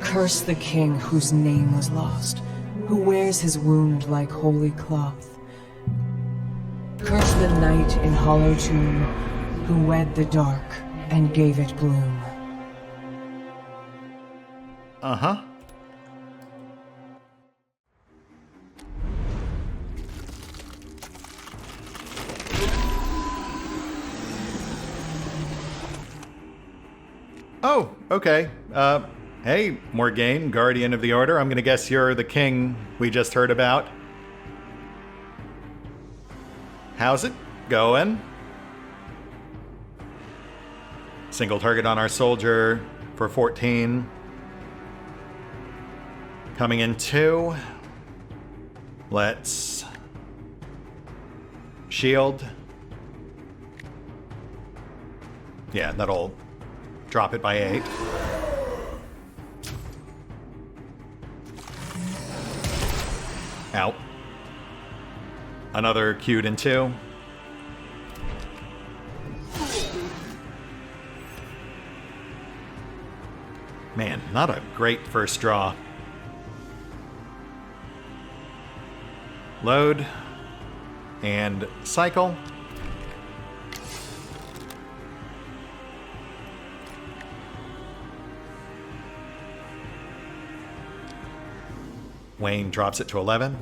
Curse the king whose name was lost, who wears his wound like holy cloth. Curse the night in hollow tomb, who wed the dark and gave it bloom. Uh-huh. Oh, okay. Hey, Morgaine, Guardian of the Order. I'm gonna guess you're the king we just heard about. How's it going? Single target on our soldier for 14. Coming in 2. Let's shield. Yeah, that'll drop it by 8. Out. Another queued in 2. Man, not a great first draw. Load. And cycle. Wayne drops it to 11.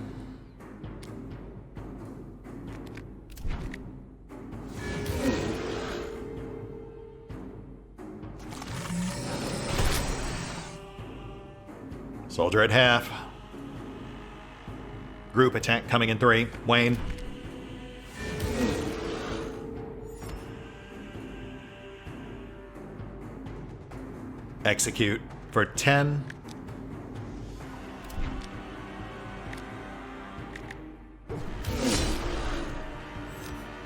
Soldier at half. Group attack coming in 3. Wayne. Execute for 10.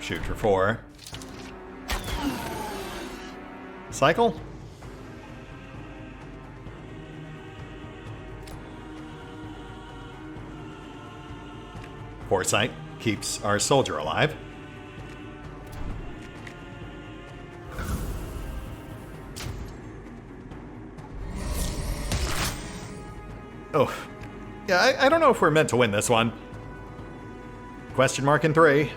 Shoot for 4. Cycle. Foresight keeps our soldier alive. Oh, yeah, I don't know if we're meant to win this one. Question mark in 3.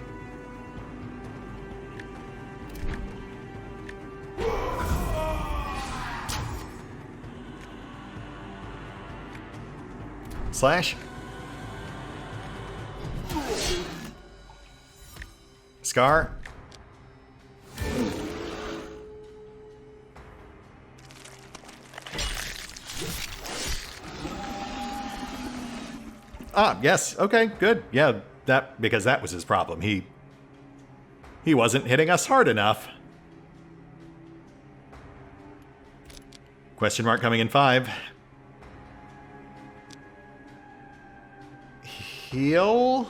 Slash. Scar. Ah, yes. Okay, good. Yeah, because that was his problem. He wasn't hitting us hard enough. Question mark coming in 5. Heal.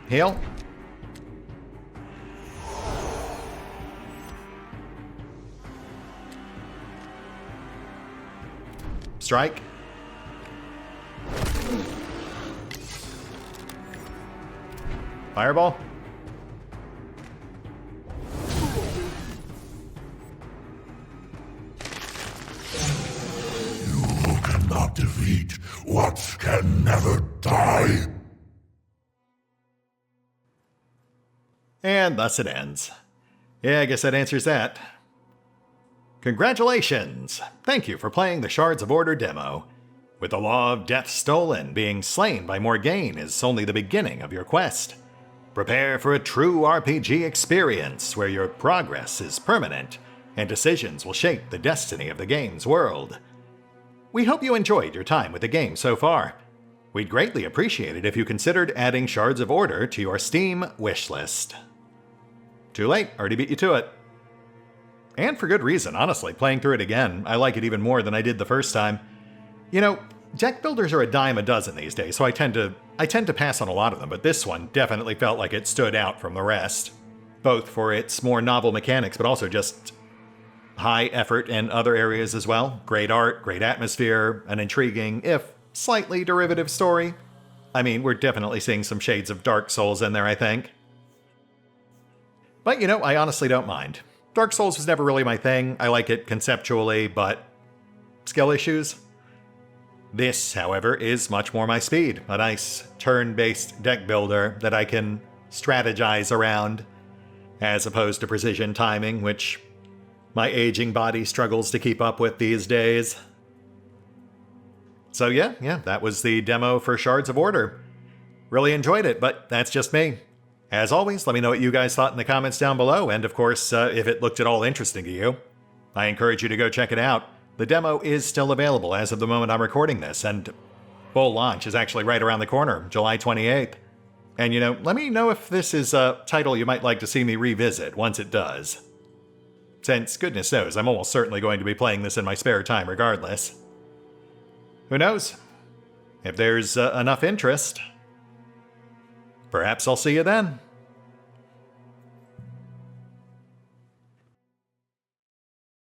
Heal. Strike. Fireball. You cannot defeat what can never die. And thus it ends. Yeah, I guess that answers that. Congratulations! Thank you for playing the Shards of Order demo. With the law of death stolen, being slain by Morgaine is only the beginning of your quest. Prepare for a true RPG experience where your progress is permanent and decisions will shape the destiny of the game's world. We hope you enjoyed your time with the game so far. We'd greatly appreciate it if you considered adding Shards of Order to your Steam wishlist. Too late, already beat you to it. And for good reason, honestly. Playing through it again, I like it even more than I did the first time. You know, deck builders are a dime a dozen these days, so I tend to pass on a lot of them, but this one definitely felt like it stood out from the rest. Both for its more novel mechanics, but also just high effort in other areas as well. Great art, great atmosphere, an intriguing, if slightly derivative story. I mean, we're definitely seeing some shades of Dark Souls in there, I think. But, you know, I honestly don't mind. Dark Souls was never really my thing. I like it conceptually, but skill issues? This, however, is much more my speed. A nice turn-based deck builder that I can strategize around, as opposed to precision timing, which my aging body struggles to keep up with these days. So yeah, that was the demo for Shards of Order. Really enjoyed it, but that's just me. As always, let me know what you guys thought in the comments down below, and of course, if it looked at all interesting to you. I encourage you to go check it out. The demo is still available as of the moment I'm recording this, and full launch is actually right around the corner, July 28th. And you know, let me know if this is a title you might like to see me revisit once it does. Since, goodness knows, I'm almost certainly going to be playing this in my spare time regardless. Who knows? If there's enough interest, perhaps I'll see you then.